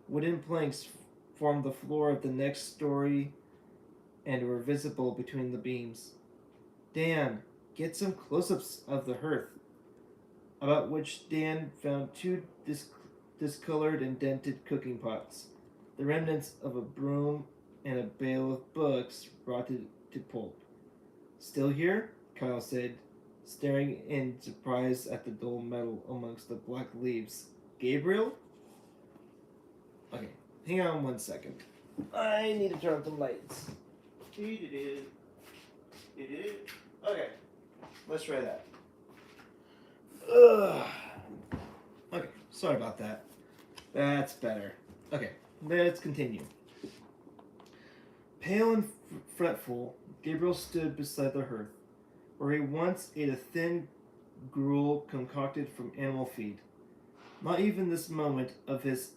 Wooden planks formed the floor of the next story and were visible between the beams. Dan, get some close-ups of the hearth, about which Dan found 2 discolored and dented cooking pots, the remnants of a broom and a bale of books rotted to pulp. Still here? Kyle said, staring in surprise at the dull metal amongst the black leaves. Gabriel? Okay, hang on 1 second. I need to turn on some lights. Okay, let's try that. Okay, sorry about that. That's better. Okay, let's continue. Pale and fretful, Gabriel stood beside the hearth, where he once ate a thin gruel concocted from animal feed. Not even this moment of his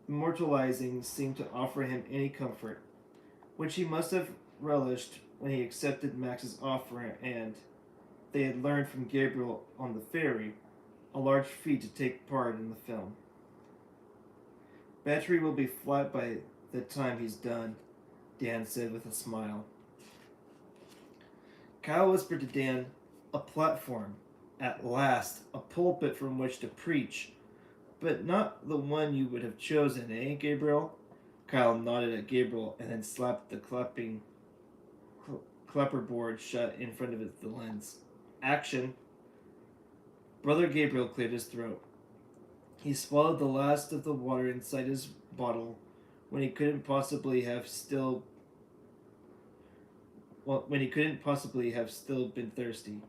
immortalizing seemed to offer him any comfort, which he must have relished when he accepted Max's offer and they had learned from Gabriel on the ferry a large fee to take part in the film. Battery will be flat by the time he's done, Dan said with a smile. Kyle whispered to Dan, a platform. At last, a pulpit from which to preach. But not the one you would have chosen, eh, Gabriel? Kyle nodded at Gabriel and then slapped the clapperboard shut in front of the lens. Action. Brother Gabriel cleared his throat. He swallowed the last of the water inside his bottle when he couldn't possibly have still been thirsty.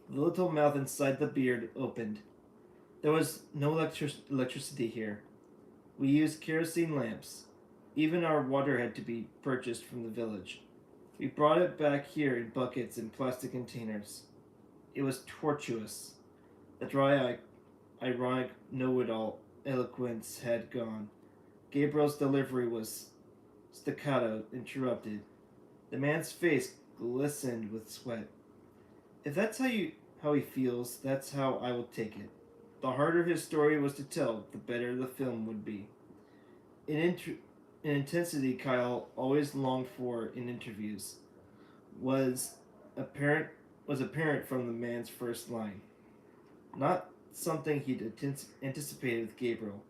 The little mouth inside the beard opened. There was no electricity here. We used kerosene lamps. Even our water had to be purchased from the village. We brought it back here in buckets and plastic containers. It was tortuous. The dry, ironic know-it-all eloquence had gone. Gabriel's delivery was staccato, interrupted. The man's face glistened with sweat. If that's how he feels, that's how I will take it. The harder his story was to tell, the better the film would be. An intensity Kyle always longed for in interviews was apparent from the man's first line. Not something he'd anticipated with Gabriel.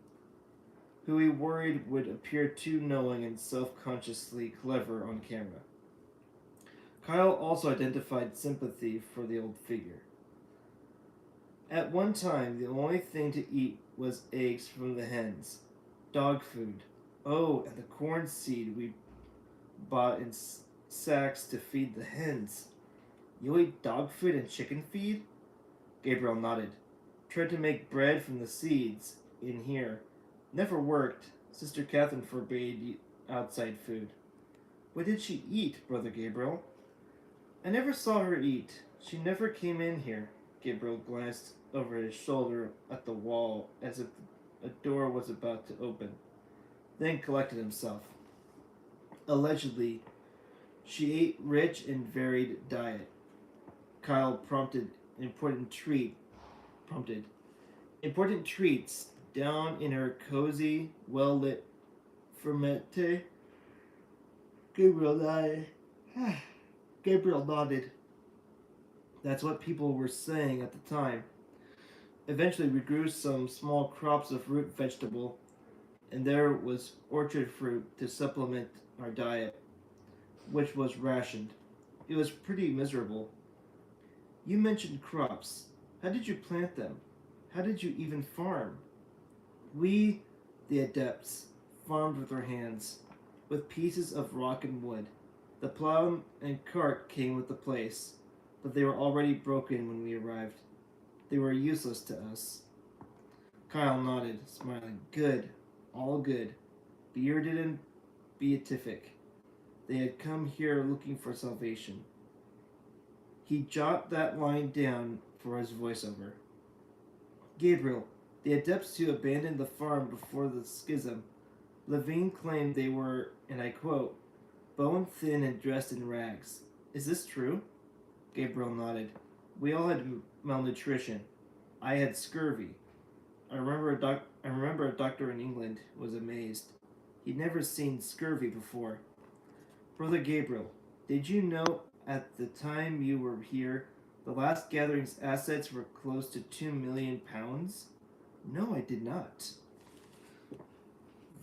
who he worried would appear too knowing and self-consciously clever on camera. Kyle also identified sympathy for the old figure. At one time, the only thing to eat was eggs from the hens. Dog food. Oh, and the corn seed we bought in sacks to feed the hens. You ate dog food and chicken feed? Gabriel nodded. Tried to make bread from the seeds in here. Never worked. Sister Catherine forbade outside food. What did she eat, Brother Gabriel? I never saw her eat. She never came in here. Gabriel glanced over his shoulder at the wall as if a door was about to open, then collected himself. Allegedly, she ate rich and varied diet. Kyle prompted important treats down in her cozy, well-lit fermente. Gabriel nodded. Gabriel nodded. That's what people were saying at the time. Eventually, we grew some small crops of root vegetable, and there was orchard fruit to supplement our diet, which was rationed. It was pretty miserable. You mentioned crops. How did you plant them? How did you even farm? We, the adepts, farmed with our hands, with pieces of rock and wood. The plow and cart came with the place, but they were already broken when we arrived. They were useless to us. Kyle nodded, smiling. Good, all good. Bearded and beatific. They had come here looking for salvation. He jotted that line down for his voiceover. Gabriel, the adepts who abandoned the farm before the schism, Levine claimed they were, and I quote, bone thin and dressed in rags. Is this true? Gabriel nodded. We all had malnutrition. I had scurvy. I remember a doctor in England was amazed. He'd never seen scurvy before. Brother Gabriel, did you know at the time you were here, the last gathering's assets were close to £2 million? No, I did not.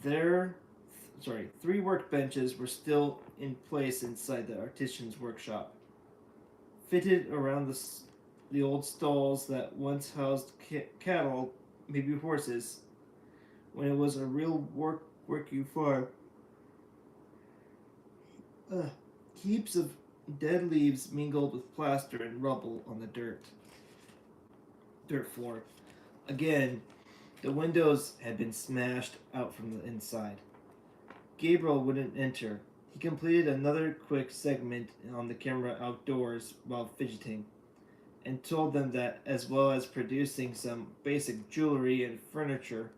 Three workbenches were still in place inside the artisan's workshop, fitted around the old stalls that once housed cattle, maybe horses, when it was a real working farm. Heaps of dead leaves mingled with plaster and rubble on the dirt floor. Again, the windows had been smashed out from the inside. Gabriel wouldn't enter. He completed another quick segment on the camera outdoors while fidgeting, and told them that, as well as producing some basic jewelry and furniture,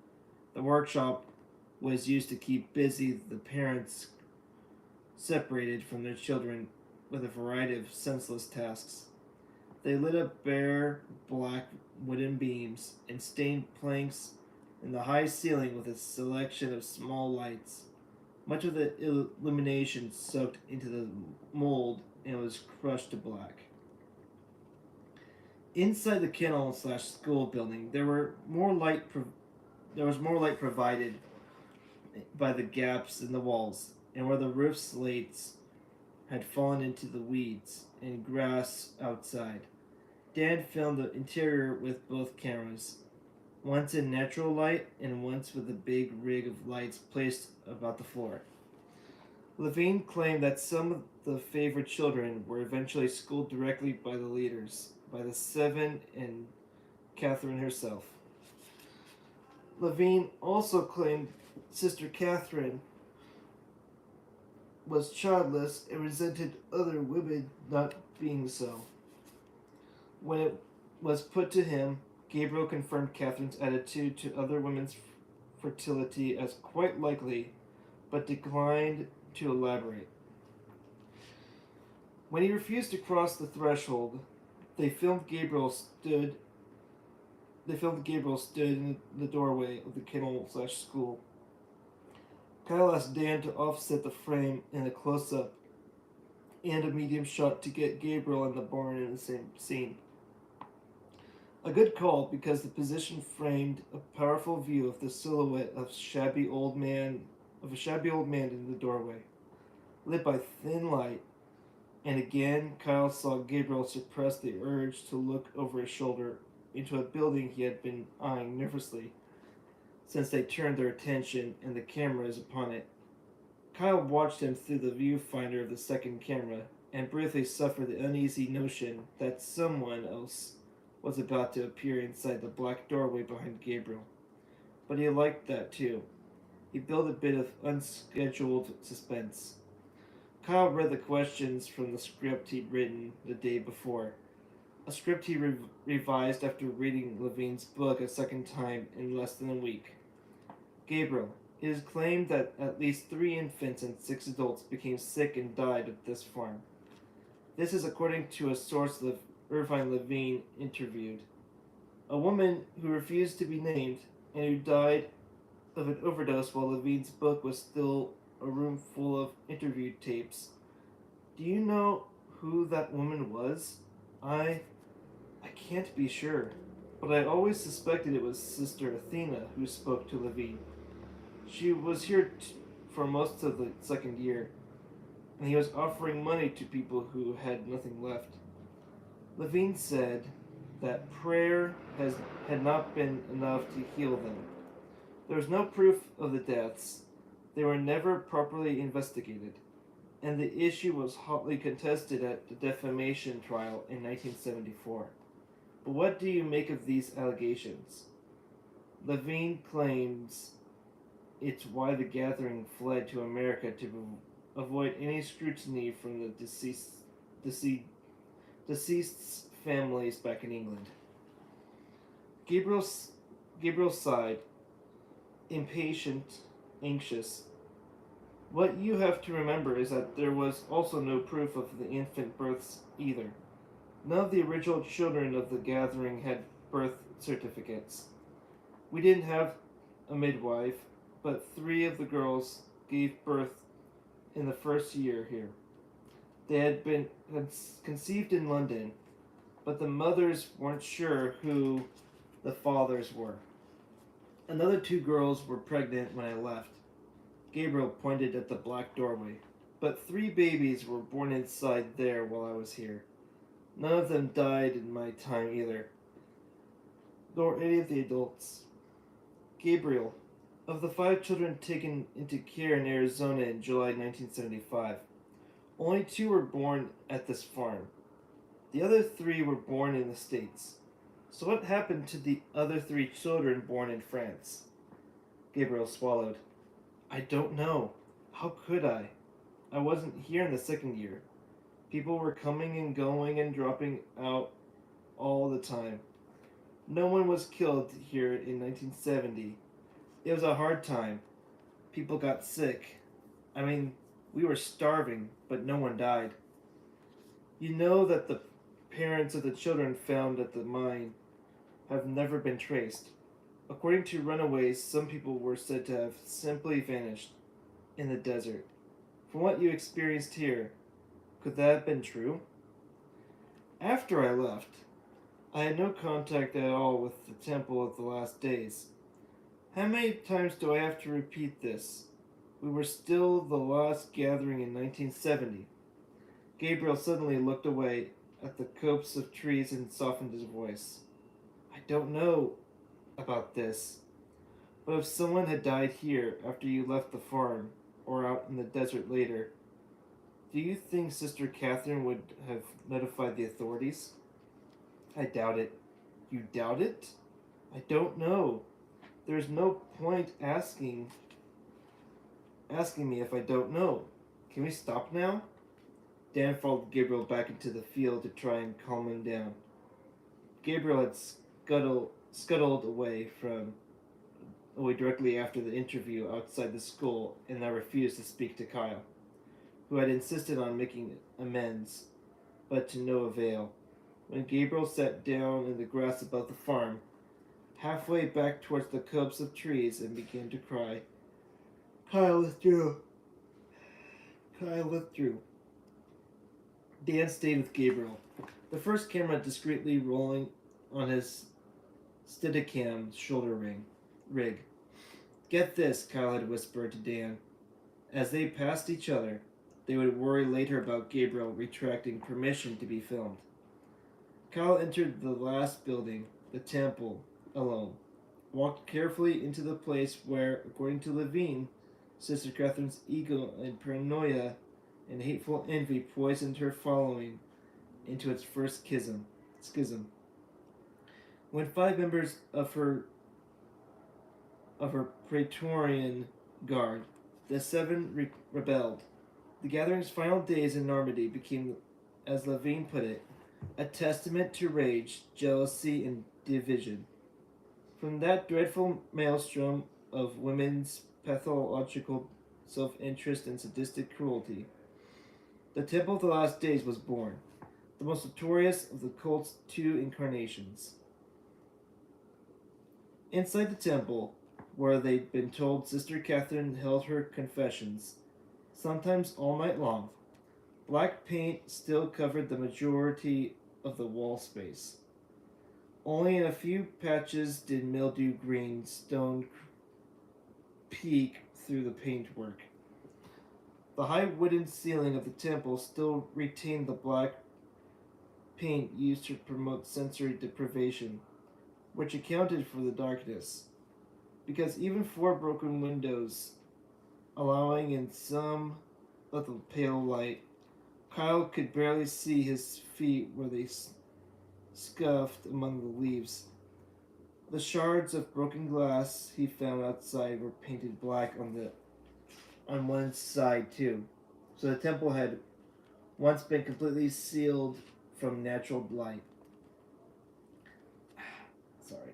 the workshop was used to keep busy the parents separated from their children with a variety of senseless tasks. They lit up bare, black wooden beams and stained planks in the high ceiling with a selection of small lights. Much of the illumination soaked into the mold and was crushed to black. Inside the kennel/school building, there was more light provided by the gaps in the walls, and where the roof slates had fallen into the weeds and grass outside. Dan filmed the interior with both cameras, once in natural light and once with a big rig of lights placed about the floor. Levine claimed that some of the favorite children were eventually schooled directly by the leaders, by the seven and Catherine herself. Levine also claimed Sister Catherine was childless and resented other women not being so. When it was put to him, Gabriel confirmed Catherine's attitude to other women's fertility as quite likely, but declined to elaborate. When he refused to cross the threshold, they filmed Gabriel stood in the doorway of the kennel/school. Kyle asked Dan to offset the frame in a close-up and a medium shot to get Gabriel and the barn in the same scene. A good call because the position framed a powerful view of the silhouette of a shabby old man in the doorway, lit by thin light. And again, Kyle saw Gabriel suppress the urge to look over his shoulder into a building he had been eyeing nervously since they turned their attention and the cameras upon it. Kyle watched him through the viewfinder of the second camera and briefly suffered the uneasy notion that someone else was about to appear inside the black doorway behind Gabriel. But he liked that too. He built a bit of unscheduled suspense. Kyle read the questions from the script he'd written the day before, a script he revised after reading Levine's book a second time in less than a week. Gabriel, it is claimed that at least 3 infants and 6 adults became sick and died at this farm. This is according to a source Irvine Levine interviewed. A woman who refused to be named and who died of an overdose while Levine's book was still a room full of interview tapes. Do you know who that woman was? I can't be sure, but I always suspected it was Sister Athena who spoke to Levine. She was here for most of the second year, and he was offering money to people who had nothing left. Levine said that had not been enough to heal them. There was no proof of the deaths. They were never properly investigated, and the issue was hotly contested at the defamation trial in 1974. But what do you make of these allegations? Levine claims it's why the gathering fled to America to avoid any scrutiny from the deceased's families back in England. Gabriel, Gabriel sighed, impatient, anxious. What you have to remember is that there was also no proof of the infant births either. None of the original children of the gathering had birth certificates. We didn't have a midwife, but 3 of the girls gave birth in the first year here. They had been conceived in London, but the mothers weren't sure who the fathers were. Another 2 girls were pregnant when I left. Gabriel pointed at the black doorway. But 3 babies were born inside there while I was here. None of them died in my time either, nor any of the adults. Gabriel, of the 5 children taken into care in Arizona in July 1975, only 2 were born at this farm. The other 3 were born in the States. So what happened to the other 3 children born in France? Gabriel swallowed. I don't know. How could I? I wasn't here in the second year. People were coming and going and dropping out all the time. No one was killed here in 1970. It was a hard time. People got sick. I mean, we were starving, but no one died. You know that the parents of the children found at the mine have never been traced. According to runaways, some people were said to have simply vanished in the desert. From what you experienced here, could that have been true? After I left, I had no contact at all with the Temple of the Last Days. How many times do I have to repeat this? We were still the last gathering in 1970. Gabriel suddenly looked away at the copse of trees and softened his voice. I don't know about this, but if someone had died here after you left the farm, or out in the desert later, do you think Sister Catherine would have notified the authorities? I doubt it. You doubt it? I don't know. There's no point asking me if I don't know. Can we stop now? Dan followed Gabriel back into the field to try and calm him down. Gabriel had scuttled away directly after the interview outside the school, and I refused to speak to Kyle, who had insisted on making amends, but to no avail. When Gabriel sat down in the grass above the farm, halfway back towards the copse of trees, and began to cry, Kyle withdrew. Dan stayed with Gabriel, the first camera discreetly rolling on his Steadicam shoulder rig. Get this, Kyle had whispered to Dan. As they passed each other, they would worry later about Gabriel retracting permission to be filmed. Kyle entered the last building, the temple, alone. Walked carefully into the place where, according to Levine, Sister Catherine's ego and paranoia and hateful envy poisoned her following into its first schism. When 5 members of her Praetorian Guard, the seven rebelled, the gathering's final days in Normandy became, as Levine put it, a testament to rage, jealousy, and division. From that dreadful maelstrom of women's pathological self-interest and sadistic cruelty, the Temple of the Last Days was born, the most notorious of the cult's two incarnations. Inside the temple, where they'd been told Sister Catherine held her confessions, sometimes all night long, black paint still covered the majority of the wall space. Only in a few patches did mildew green stone peek through the paintwork. The high wooden ceiling of the temple still retained the black paint used to promote sensory deprivation, which accounted for the darkness, because even 4 broken windows, allowing in some of the pale light, Kyle could barely see his feet where they scuffed among the leaves. The shards of broken glass he found outside were painted black on one side too, so the temple had once been completely sealed from natural light. Sorry.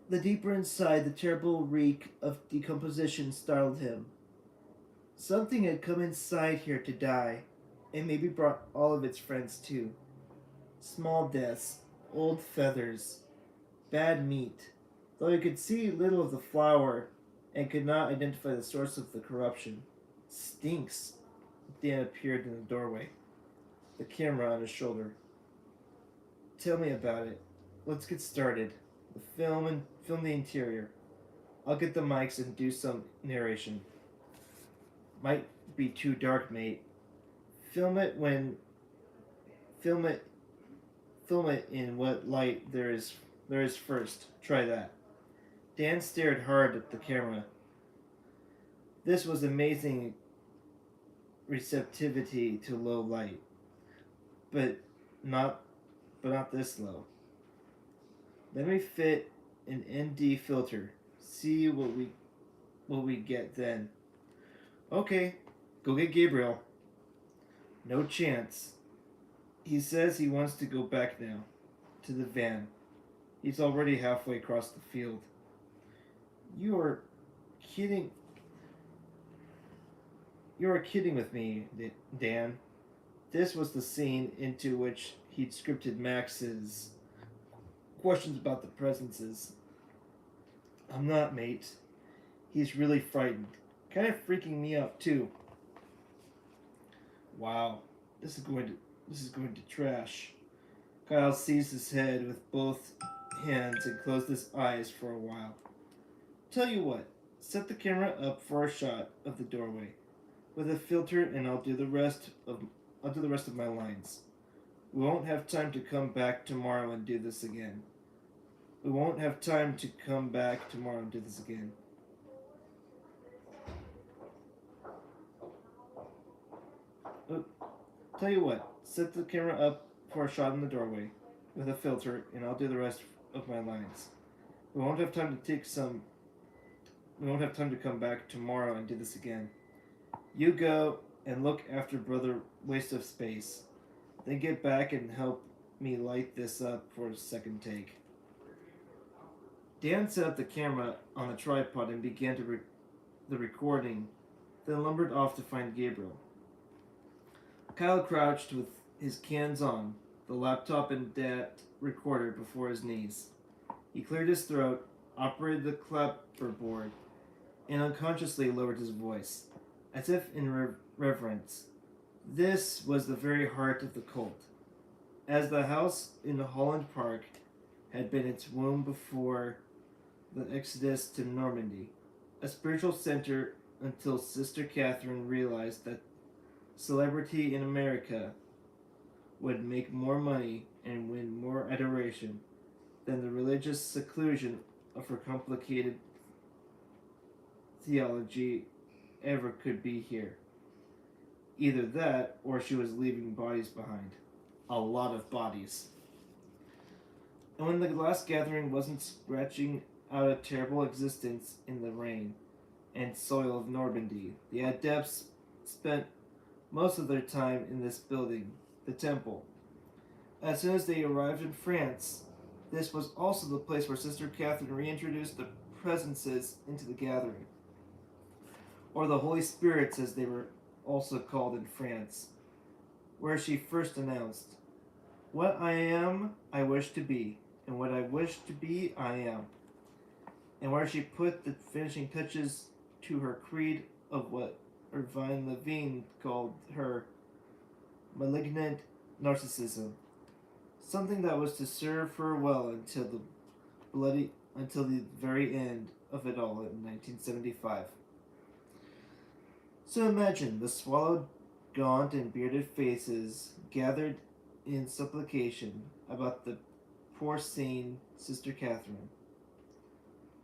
The deeper inside, the terrible reek of decomposition startled him. Something had come inside here to die, and maybe brought all of its friends too. Small deaths, old feathers, bad meat, though he could see little of the flour and could not identify the source of the corruption. Stinks. Dan appeared in the doorway, the camera on his shoulder. Tell me about it. Let's get started. Film the interior. I'll get the mics and do some narration. Might be too dark, mate. Film it in what light there is first. Try that. Dan stared hard at the camera. This was amazing receptivity to low light. But not this low. Let me fit an ND filter. See what we get then. Okay, go get Gabriel. No chance. He says he wants to go back now. To the van. He's already halfway across the field. You are kidding. You are kidding with me, Dan. This was the scene into which he'd scripted Max's questions about the presences. I'm not, mate. He's really frightened. Kind of freaking me out too. Wow, this is going to trash. Kyle seized his head with both hands and closed his eyes for a while. Tell you what, set the camera up for a shot of the doorway with a filter, and I'll do the rest of my lines. We won't have time to come back tomorrow and do this again. Tell you what, set the camera up for a shot in the doorway with a filter, and I'll do the rest of my lines. We won't have time to come back tomorrow and do this again. You go and look after Brother Waste of Space. Then get back and help me light this up for a second take. Dan set up the camera on the tripod and began the recording, then lumbered off to find Gabriel. Kyle crouched with his cans on, the laptop and dat recorder before his knees. He cleared his throat, operated the clapperboard, and unconsciously lowered his voice, as if in reverence. This was the very heart of the cult. As the house in Holland Park had been its womb before the exodus to Normandy, a spiritual center until Sister Catherine realized that celebrity in America would make more money and win more adoration than the religious seclusion of her complicated theology ever could be here. Either that, or she was leaving bodies behind. A lot of bodies. And when the last gathering wasn't scratching out a terrible existence in the rain and soil of Normandy, the adepts spent most of their time in this building, the temple. As soon as they arrived in France, this was also the place where Sister Catherine reintroduced the presences into the gathering, or the Holy Spirits as they were also called in France, where she first announced, "What I am, I wish to be, and what I wish to be, I am," and where she put the finishing touches to her creed of what Irvine Levine called her malignant narcissism, something that was to serve her well until the very end of it all in 1975. So imagine the swallowed, gaunt, and bearded faces gathered in supplication about the poor sane Sister Catherine.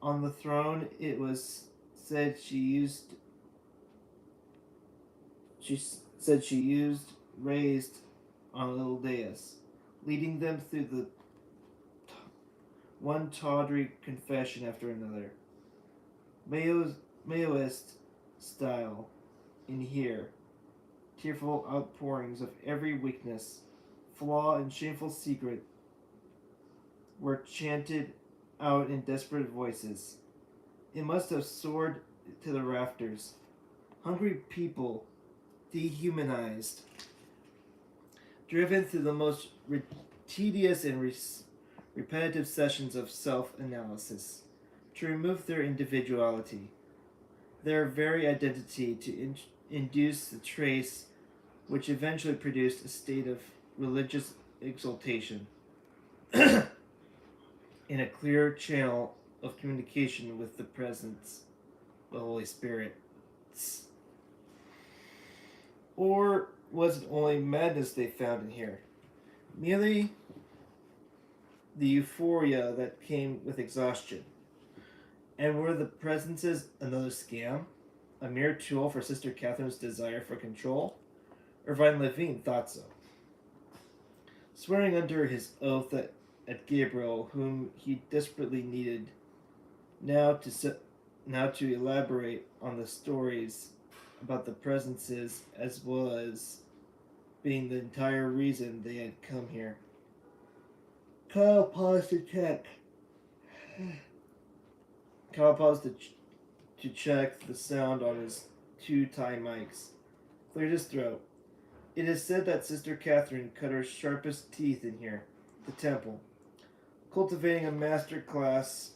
On the throne, it was said she used raised on a little dais, leading them through the one tawdry confession after another, Maoist style. In here, tearful outpourings of every weakness, flaw, and shameful secret were chanted out in desperate voices. It must have soared to the rafters. Hungry people, dehumanized, driven through the most tedious and repetitive sessions of self-analysis to remove their individuality, their very identity, to induce the trace which eventually produced a state of religious exaltation in a clear channel of communication with the presence of the Holy Spirit. Or was it only madness they found in here? Merely the euphoria that came with exhaustion? And were the presences another scam? A mere tool for Sister Catherine's desire for control? Irvine Levine thought so. Swearing under his oath at Gabriel, whom he desperately needed now to elaborate on the stories about the presences, as well as being the entire reason they had come here. Kyle paused to check. Kyle paused to check the sound on his two tie mics. Cleared his throat. It is said that Sister Catherine cut her sharpest teeth in here, the temple, cultivating a master class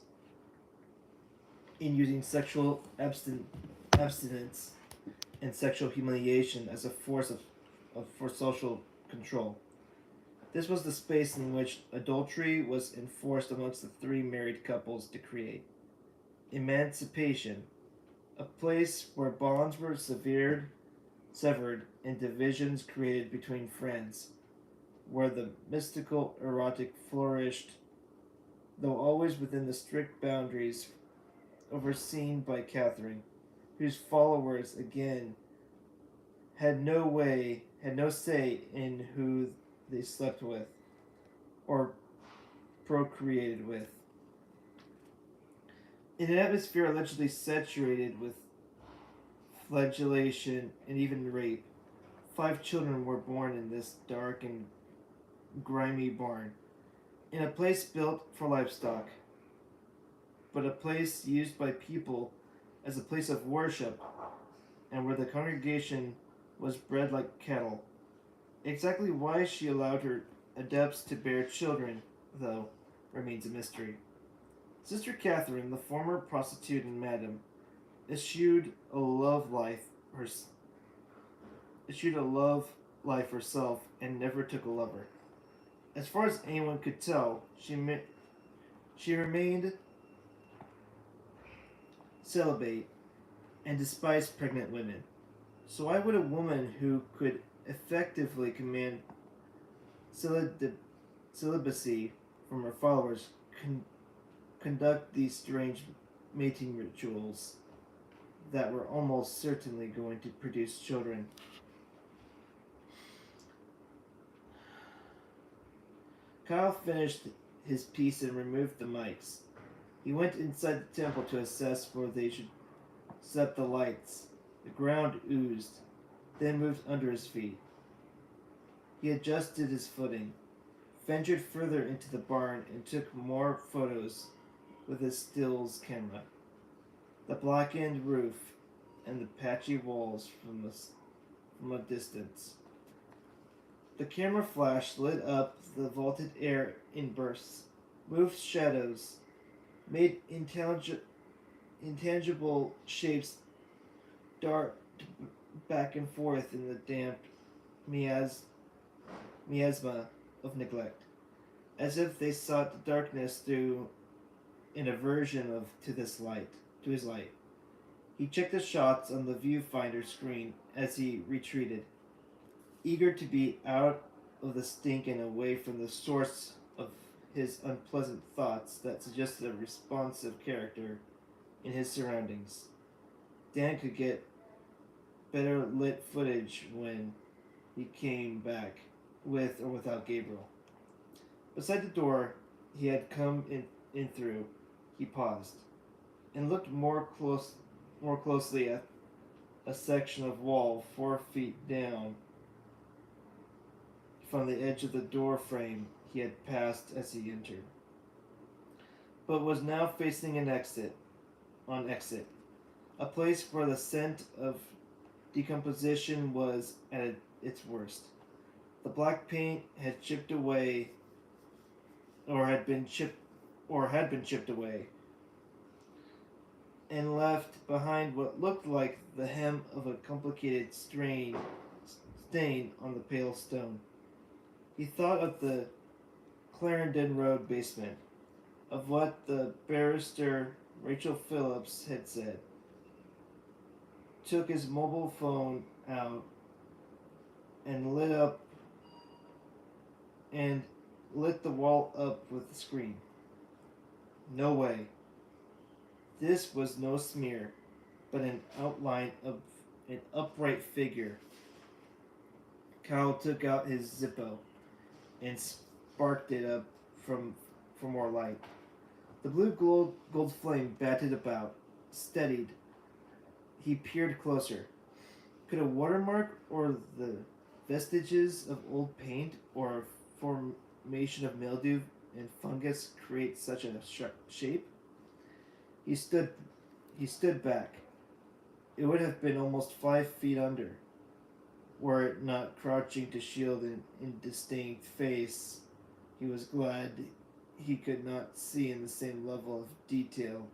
in using sexual abstinence and sexual humiliation as a force for social control. This was the space in which adultery was enforced amongst the three married couples to create emancipation, a place where bonds were severed and divisions created between friends, where the mystical erotic flourished, though always within the strict boundaries overseen by Catherine, whose followers again had no say in who they slept with or procreated with. In an atmosphere allegedly saturated with flagellation and even rape, 5 children were born in this dark and grimy barn, in a place built for livestock, but a place used by people as a place of worship, and where the congregation was bred like cattle. Exactly why she allowed her adepts to bear children, though, remains a mystery. Sister Catherine, the former prostitute and madam, eschewed a love life herself and never took a lover. As far as anyone could tell, she She remained celibate and despised pregnant women. So why would a woman who could effectively command celibacy from her followers conduct these strange mating rituals that were almost certainly going to produce children? Kyle finished his piece and removed the mics. He went inside the temple to assess where they should set the lights. The ground oozed, then moved under his feet. He adjusted his footing, ventured further into the barn, and took more photos with his stills camera. The blackened roof and the patchy walls from a distance. The camera flash lit up the vaulted air in bursts, moved shadows, made intangible shapes dart back and forth in the damp miasma of neglect, as if they sought the darkness through an aversion to his light. He checked the shots on the viewfinder screen as he retreated, eager to be out of the stink and away from the source of his unpleasant thoughts that suggested a responsive character in his surroundings. Dan could get better lit footage when he came back, with or without Gabriel. Beside the door he had come in through, he paused and looked more closely at a section of wall 4 feet down from the edge of the door frame he had passed as he entered, but was now facing an exit, a place where the scent of decomposition was at its worst. The black paint had chipped away, or had been chipped away, and left behind what looked like the hem of a complicated stain on the pale stone. He thought of the Clarendon Road basement, of what the barrister Rachel Phillips had said, took his mobile phone out and lit the wall up with the screen. No way. This was no smear, but an outline of an upright figure. Kyle took out his Zippo and sparked it up for more light. The blue gold flame batted about, steadied. He peered closer. Could a watermark or the vestiges of old paint or a formation of mildew and fungus create such a shape? He stood back. It would have been almost 5 feet under, were it not crouching to shield an indistinct face. He was glad he could not see in the same level of detail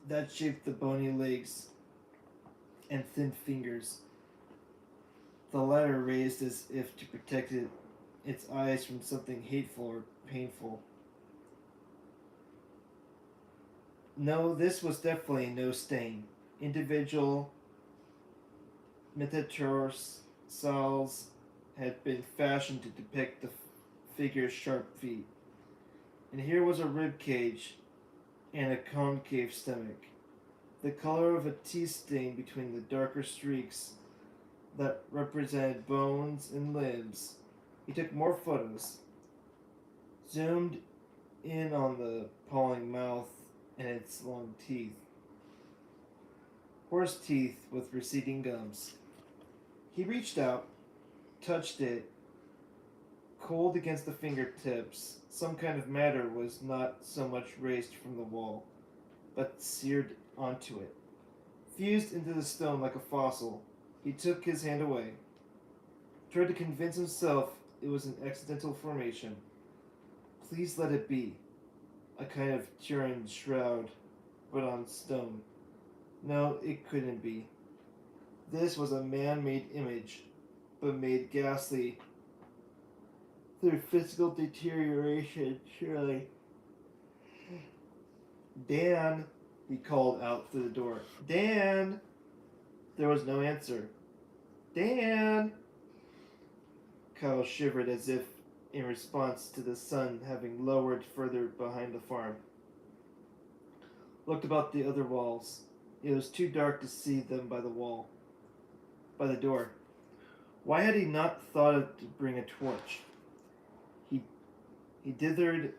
that shaped the bony legs and thin fingers, the latter raised as if to protect its eyes from something hateful or painful. No, this was definitely no stain. Individual metatarsals had been fashioned to depict the figure's sharp feet. And here was a rib cage and a concave stomach, the color of a tea stain between the darker streaks that represented bones and limbs. He took more photos, zoomed in on the appalling mouth and its long teeth. Horse teeth with receding gums. He reached out, touched it, cold against the fingertips. Some kind of matter was not so much raised from the wall, but seared onto it. Fused into the stone like a fossil, he took his hand away, tried to convince himself it was an accidental formation. Please let it be. A kind of Turin shroud, but on stone. No, it couldn't be. This was a man-made image, but made ghastly through physical deterioration, surely. Dan, he called out through the door. Dan! There was no answer. Dan! Kyle shivered as if in response to the sun having lowered further behind the farm. Looked about the other walls. It was too dark to see them by the door. Why had he not thought to bring a torch? He he dithered,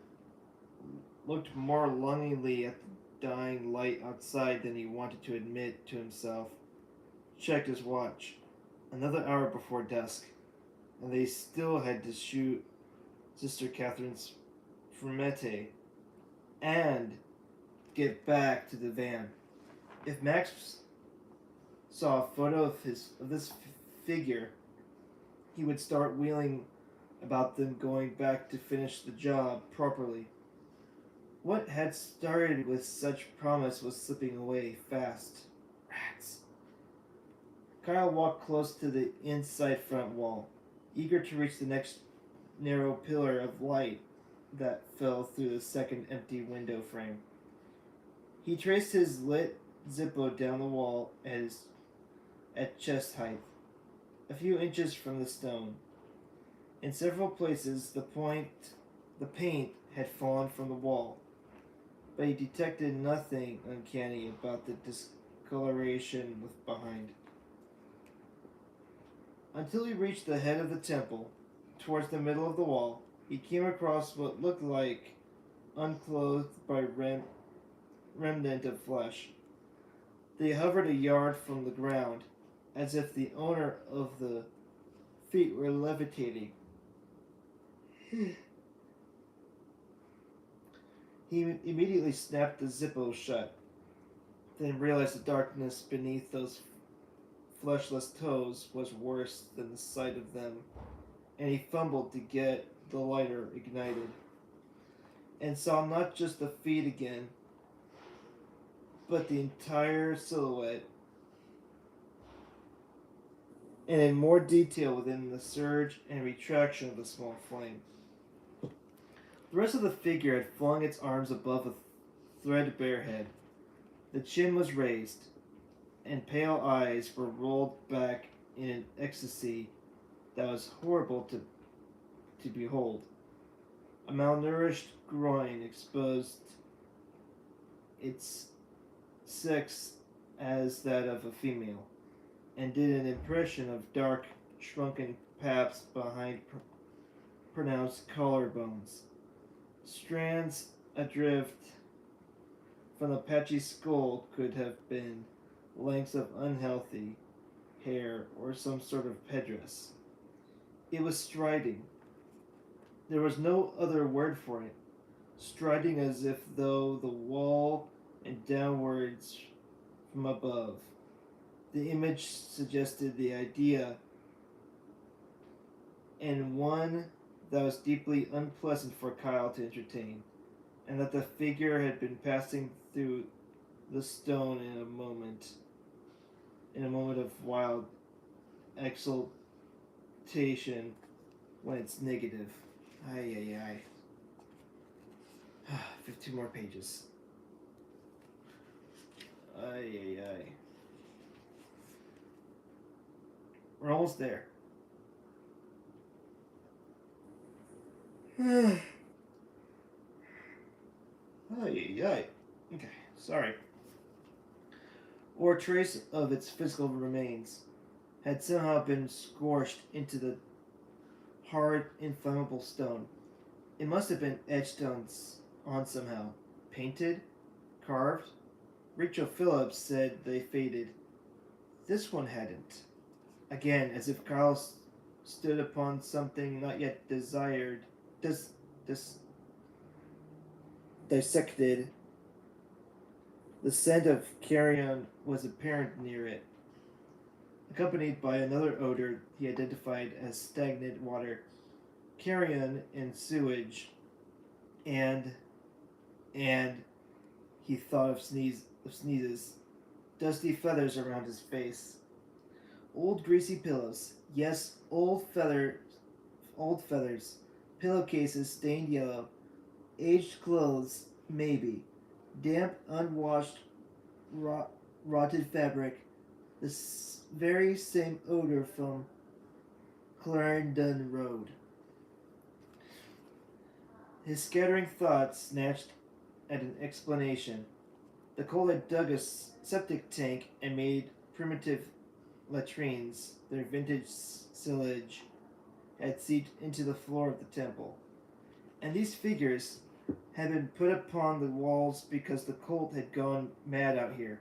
looked more longingly at the dying light outside than he wanted to admit to himself. Checked his watch. Another hour before dusk, and they still had to shoot Sister Catherine's Fermete and get back to the van. If Max saw a photo of this figure, he would start wheeling about them going back to finish the job properly. What had started with such promise was slipping away fast. Rats. Kyle walked close to the inside front wall, eager to reach the next narrow pillar of light that fell through the second empty window frame. He traced his lit Zippo down the wall at chest height, a few inches from the stone. In several places, the paint had fallen from the wall, but he detected nothing uncanny about the discoloration behind. Until he reached the head of the temple, towards the middle of the wall, he came across what looked like unclothed by remnant of flesh. They hovered a yard from the ground, as if the owner of the feet were levitating. He immediately snapped the Zippo shut, then realized the darkness beneath those fleshless toes was worse than the sight of them, and he fumbled to get the lighter ignited, and saw not just the feet again, but the entire silhouette, and in more detail within the surge and retraction of the small flame. The rest of the figure had flung its arms above a threadbare head. The chin was raised, and pale eyes were rolled back in an ecstasy that was horrible to behold. A malnourished groin exposed its sex as that of a female, and did an impression of dark, shrunken paps behind pronounced collarbones. Strands adrift from the patchy skull could have been lengths of unhealthy hair or some sort of headdress. It was striding. There was no other word for it. Striding as if though the wall and downwards from above. The image suggested the idea, and one that was deeply unpleasant for Kyle to entertain, and that the figure had been passing through the stone in a moment of wild exultation when it's negative. Ay, ay, ay. 15 more pages. Ay, ay, ay. We're almost there. Ay, ay, ay. Okay, sorry. Or a trace of its physical remains had somehow been scorched into the hard, inflammable stone. It must have been etched on somehow. Painted? Carved? Rachel Phillips said they faded. This one hadn't. Again, as if Kyle stood upon something not yet desired, dissected. The scent of carrion was apparent near it, accompanied by another odor he identified as stagnant water, carrion and sewage, and he thought of sneezes, dusty feathers around his face, old greasy pillows. Yes, old feathers, pillowcases stained yellow, aged clothes, maybe, Damp, unwashed, rot, rotted fabric, the very same odor from Clarendon Road. His scattering thoughts snatched at an explanation. The Cole had dug a septic tank and made primitive latrines. Their vintage sillage had seeped into the floor of the temple. And these figures had been put upon the walls because the cult had gone mad out here.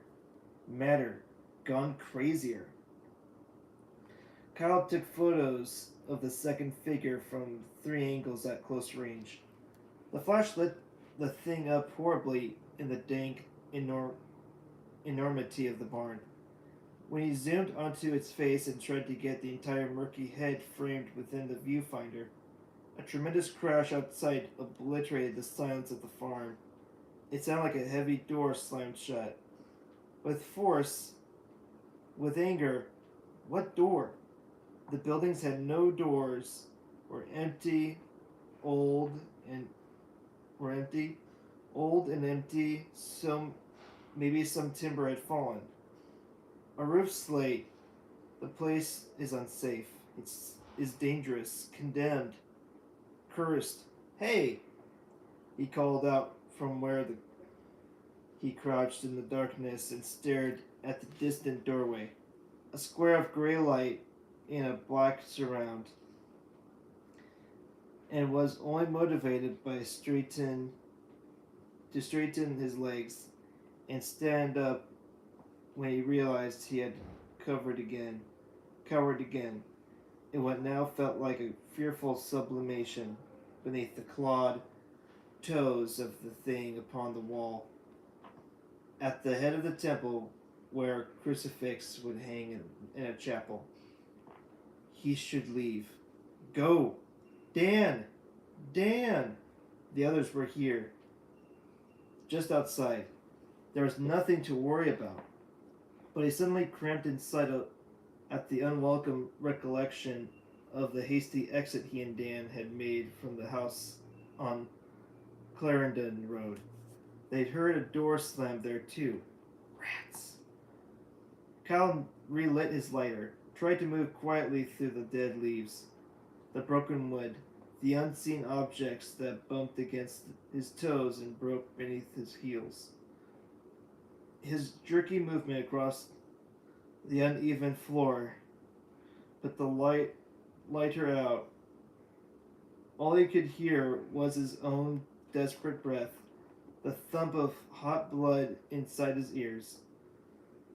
Madder. Gone crazier. Kyle took photos of the second figure from 3 angles at close range. The flash lit the thing up horribly in the dank enormity of the barn. When he zoomed onto its face and tried to get the entire murky head framed within the viewfinder, a tremendous crash outside obliterated the silence of the farm. It sounded like a heavy door slammed shut. With force, with anger, what door? The buildings had no doors, were empty, old, and were empty, old and empty. Maybe some timber had fallen. A roof slate. The place is unsafe. Is dangerous, condemned, cursed. Hey! He called out from where he crouched in the darkness and stared at the distant doorway. A square of gray light in a black surround, and was only motivated by to straighten his legs and stand up when he realized he had covered again, cowered again, in what now felt like a fearful sublimation beneath the clawed toes of the thing upon the wall, at the head of the temple where a crucifix would hang in a chapel. He should leave. Go! Dan! Dan! The others were here, just outside. There was nothing to worry about. But he suddenly cramped inside at the unwelcome recollection of the hasty exit he and Dan had made from the house on Clarendon Road. They'd heard a door slam there too. Rats. Kyle relit his lighter, tried to move quietly through the dead leaves, the broken wood, the unseen objects that bumped against his toes and broke beneath his heels. His jerky movement across the uneven floor, but the lighter out. All he could hear was his own desperate breath, the thump of hot blood inside his ears.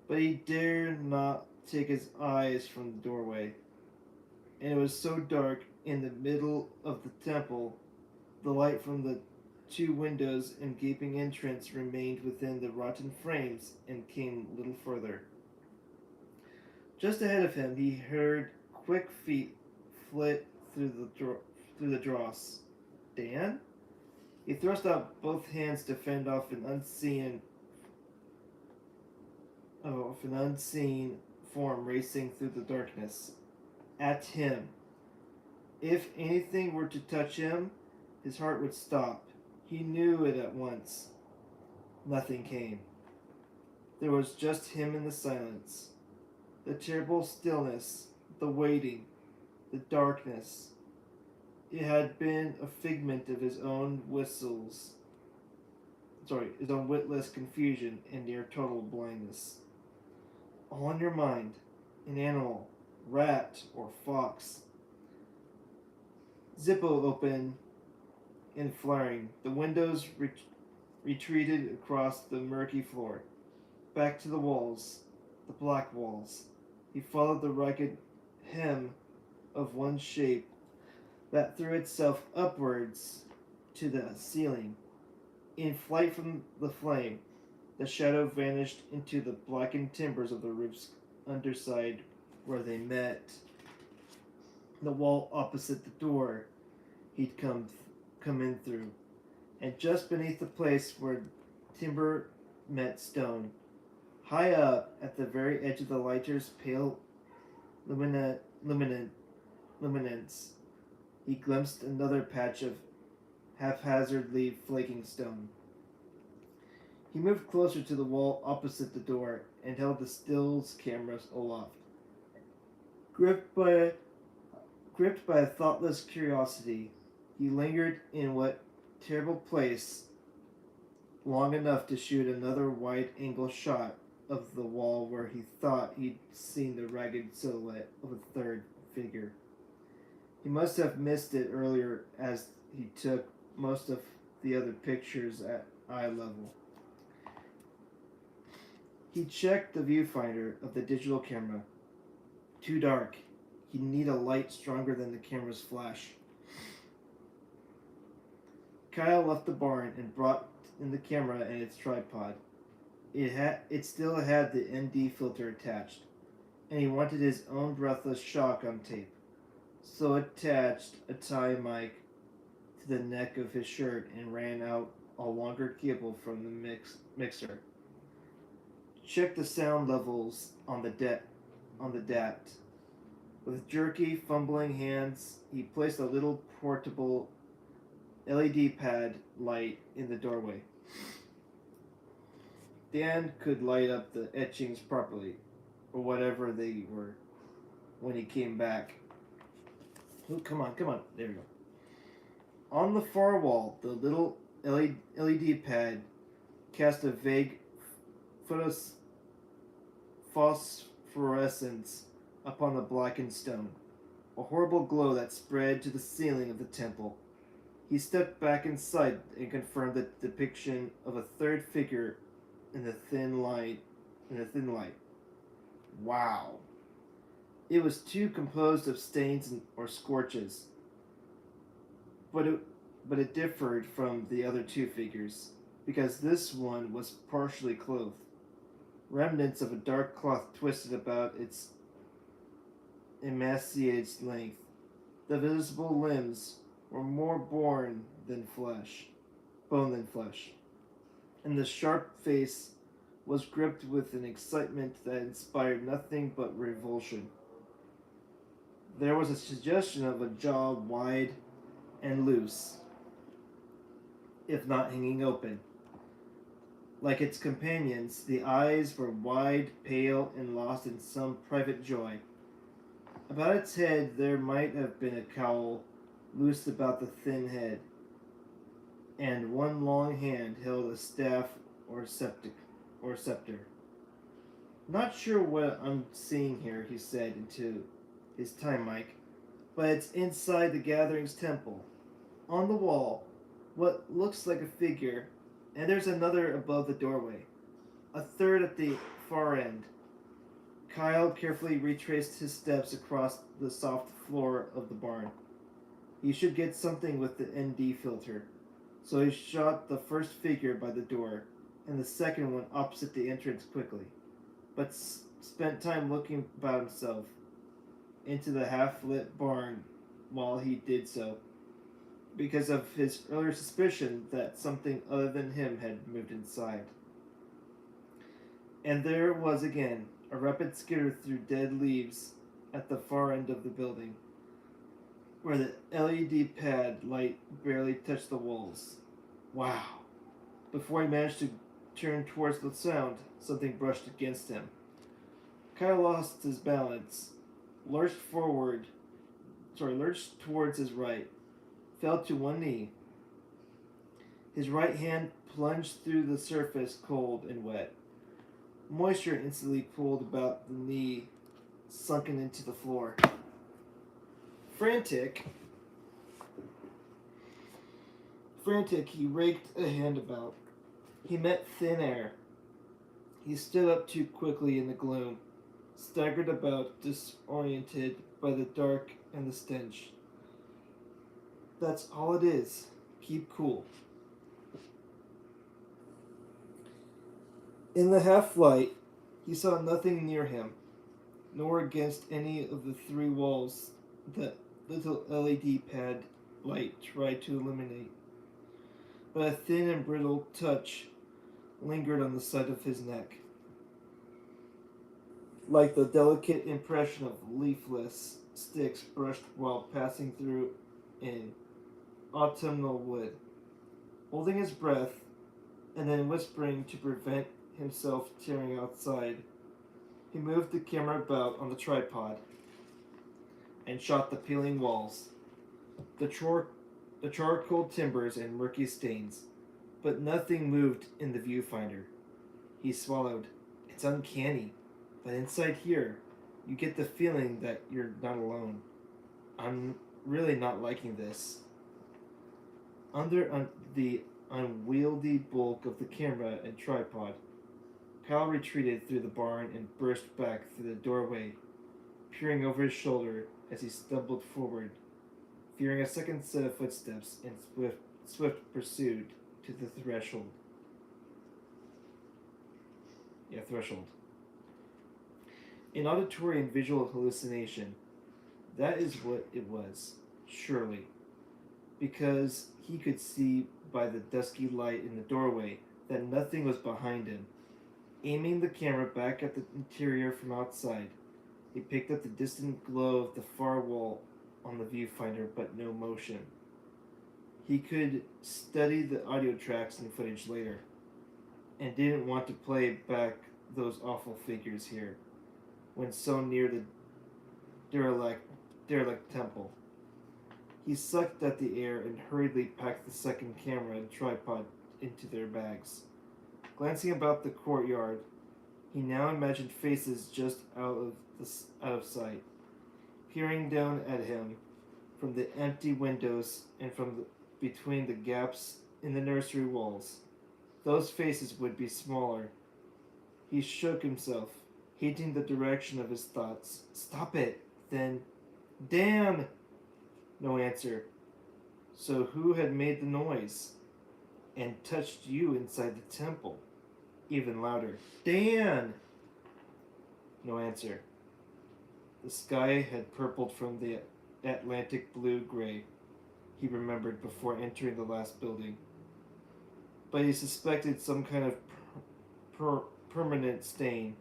But he dared not take his eyes from the doorway, and it was so dark in the middle of the temple, the light from the 2 windows and gaping entrance remained within the rotten frames and came little further. Just ahead of him, he heard quick feet flit through the dross. Dan? He thrust out both hands to fend off an unseen form racing through the darkness. At him. If anything were to touch him, his heart would stop. He knew it at once. Nothing came. There was just him in the silence. The terrible stillness, the waiting, the darkness. It had been a figment of his own his own witless confusion and near total blindness. All in your mind, an animal, rat or fox. Zippo open and flaring. The windows retreated across the murky floor, back to the walls, the black walls. He followed the ragged hem of one shape that threw itself upwards to the ceiling. In flight from the flame, the shadow vanished into the blackened timbers of the roof's underside where they met. The wall opposite the door he'd come in through, and just beneath the place where timber met stone, high up at the very edge of the lighter's pale luminance, he glimpsed another patch of haphazardly flaking stone. He moved closer to the wall opposite the door and held the stills cameras aloft. Gripped by, gripped by a thoughtless curiosity, he lingered in what terrible place long enough to shoot another wide-angle shot of the wall where he thought he'd seen the ragged silhouette of a third figure. He must have missed it earlier as he took most of the other pictures at eye level. He checked the viewfinder of the digital camera. Too dark. He'd need a light stronger than the camera's flash. Kyle left the barn and brought in the camera and its tripod. It still had the ND filter attached, and he wanted his own breathless shock on tape. So attached a tie mic to the neck of his shirt and ran out a longer cable from the mixer. Checked the sound levels on the DAT. With jerky, fumbling hands, he placed a little portable LED pad light in the doorway. Dan could light up the etchings properly, or whatever they were, when he came back. Oh, come on. There we go. On the far wall, the little LED pad cast a vague phosphorescence upon the blackened stone, a horrible glow that spread to the ceiling of the temple. He stepped back inside and confirmed the depiction of a third figure in the thin light. Wow. It was too composed of stains or scorches, but it differed from the other two figures, because this one was partially clothed. Remnants of a dark cloth twisted about its emaciated length. The visible limbs were more bone than flesh, and the sharp face was gripped with an excitement that inspired nothing but revulsion. There was a suggestion of a jaw wide and loose, if not hanging open. Like its companions, the eyes were wide, pale, and lost in some private joy. About its head there might have been a cowl loosed about the thin head, and one long hand held a staff or scepter. Not sure what I'm seeing here, he said into his time mic, but it's inside the Gathering's temple. On the wall, what looks like a figure, and there's another above the doorway. A third at the far end. Kyle carefully retraced his steps across the soft floor of the barn. He should get something with the ND filter. So he shot the first figure by the door, and the second one opposite the entrance quickly, but spent time looking about himself into the half-lit barn while he did so, because of his earlier suspicion that something other than him had moved inside. And there it was again, a rapid skitter through dead leaves at the far end of the building, where the LED pad light barely touched the walls. Wow. Before he managed to turn towards the sound, something brushed against him. Kyle lost his balance, lurched towards his right, fell to one knee. His right hand plunged through the surface cold and wet. Moisture instantly pooled about the knee, sunken into the floor. Frantic, he raked a hand about. He met thin air. He stood up too quickly in the gloom, staggered about, disoriented by the dark and the stench. That's all it is. Keep cool. In the half-light, he saw nothing near him, nor against any of the three walls that little LED pad light tried to illuminate. But a thin and brittle touch lingered on the side of his neck, like the delicate impression of leafless sticks brushed while passing through an autumnal wood. Holding his breath, and then whispering to prevent himself tearing outside. He moved the camera about on the tripod and shot the peeling walls, the, char- the charcoal timbers and murky stains, but nothing moved in the viewfinder. He swallowed. It's uncanny, but inside here, you get the feeling that you're not alone. I'm really not liking this. Under the unwieldy bulk of the camera and tripod, Kyle retreated through the barn and burst back through the doorway, peering over his shoulder as he stumbled forward, fearing a second set of footsteps in swift pursuit to the threshold. Yeah, threshold. An auditory and visual hallucination. That is what it was, surely, because he could see by the dusky light in the doorway that nothing was behind him. Aiming the camera back at the interior from outside, he picked up the distant glow of the far wall on the viewfinder, but no motion. He could study the audio tracks and footage later, and didn't want to play back those awful figures here, when so near the derelict temple. He sucked at the air and hurriedly packed the second camera and tripod into their bags. Glancing about the courtyard, he now imagined faces just out of sight, peering down at him from the empty windows and between the gaps in the nursery walls. Those faces would be smaller. He shook himself, hating the direction of his thoughts. Stop it! Then, Dan! No answer. So who had made the noise and touched you inside the temple? Even louder. Dan! No answer. The sky had purpled from the Atlantic blue-gray he remembered before entering the last building. But he suspected some kind of permanent stain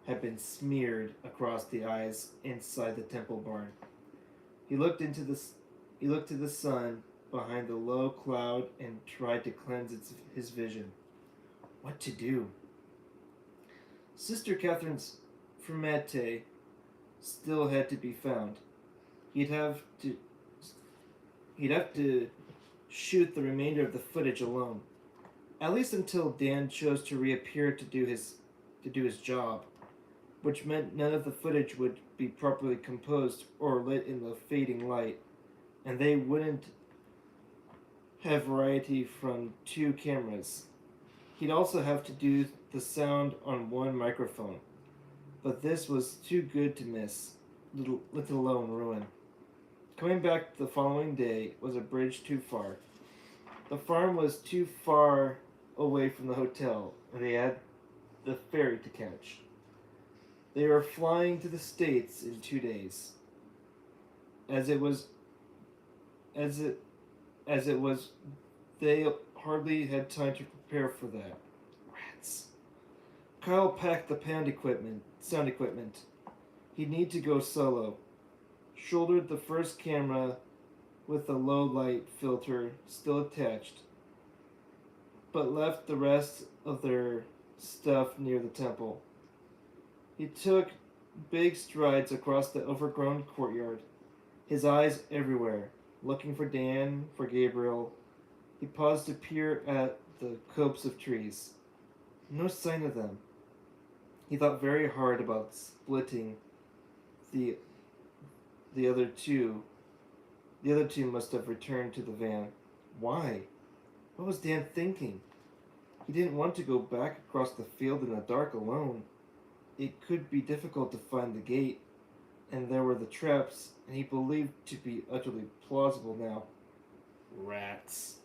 had been smeared across the eyes inside the temple barn. He looked to the sun behind the low cloud and tried to cleanse his vision. What to do? Sister Catherine's Fermate still had to be found. He'd have to shoot the remainder of the footage alone, at least until Dan chose to reappear to do his job, which meant none of the footage would be properly composed or lit in the fading light, and they wouldn't have variety from two cameras. He'd also have to do the sound on one microphone, but this was too good to miss, let alone ruin. Coming back the following day was a bridge too far. The farm was too far away from the hotel, and they had the ferry to catch. They were flying to the States in 2 days. As it was, they hardly had time to prepare for that. Rats. Kyle packed the sound equipment. He'd need to go solo. Shouldered the first camera with the low light filter still attached, but left the rest of their stuff near the temple. He took big strides across the overgrown courtyard, his eyes everywhere, looking for Dan, for Gabriel. He paused to peer at the copse of trees. No sign of them. He thought very hard about splitting the the other two. The other two must have returned to the van. Why? What was Dan thinking? He didn't want to go back across the field in the dark alone. It could be difficult to find the gate, and there were the traps, and he believed to be utterly plausible now. Rats.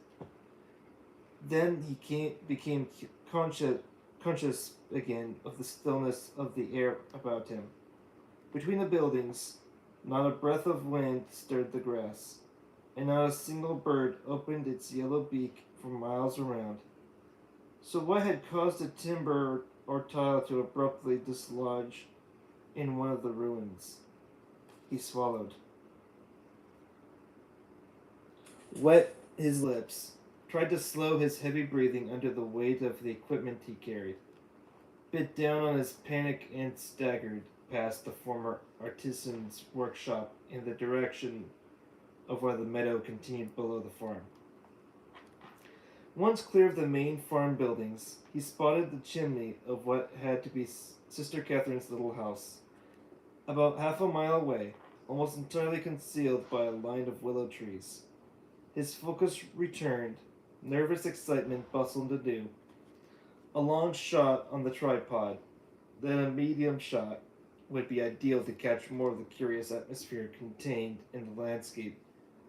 Then he became conscious again of the stillness of the air about him. Between the buildings, not a breath of wind stirred the grass, and not a single bird opened its yellow beak for miles around. So what had caused a timber or tile to abruptly dislodge in one of the ruins? He swallowed, wet his lips, tried to slow his heavy breathing under the weight of the equipment he carried, bit down on his panic and staggered past the former artisan's workshop in the direction of where the meadow continued below the farm. Once clear of the main farm buildings, he spotted the chimney of what had to be Sister Catherine's little house. About half a mile away, almost entirely concealed by a line of willow trees. His focus returned, nervous excitement bustled anew. A long shot on the tripod, then a medium shot, would be ideal to catch more of the curious atmosphere contained in the landscape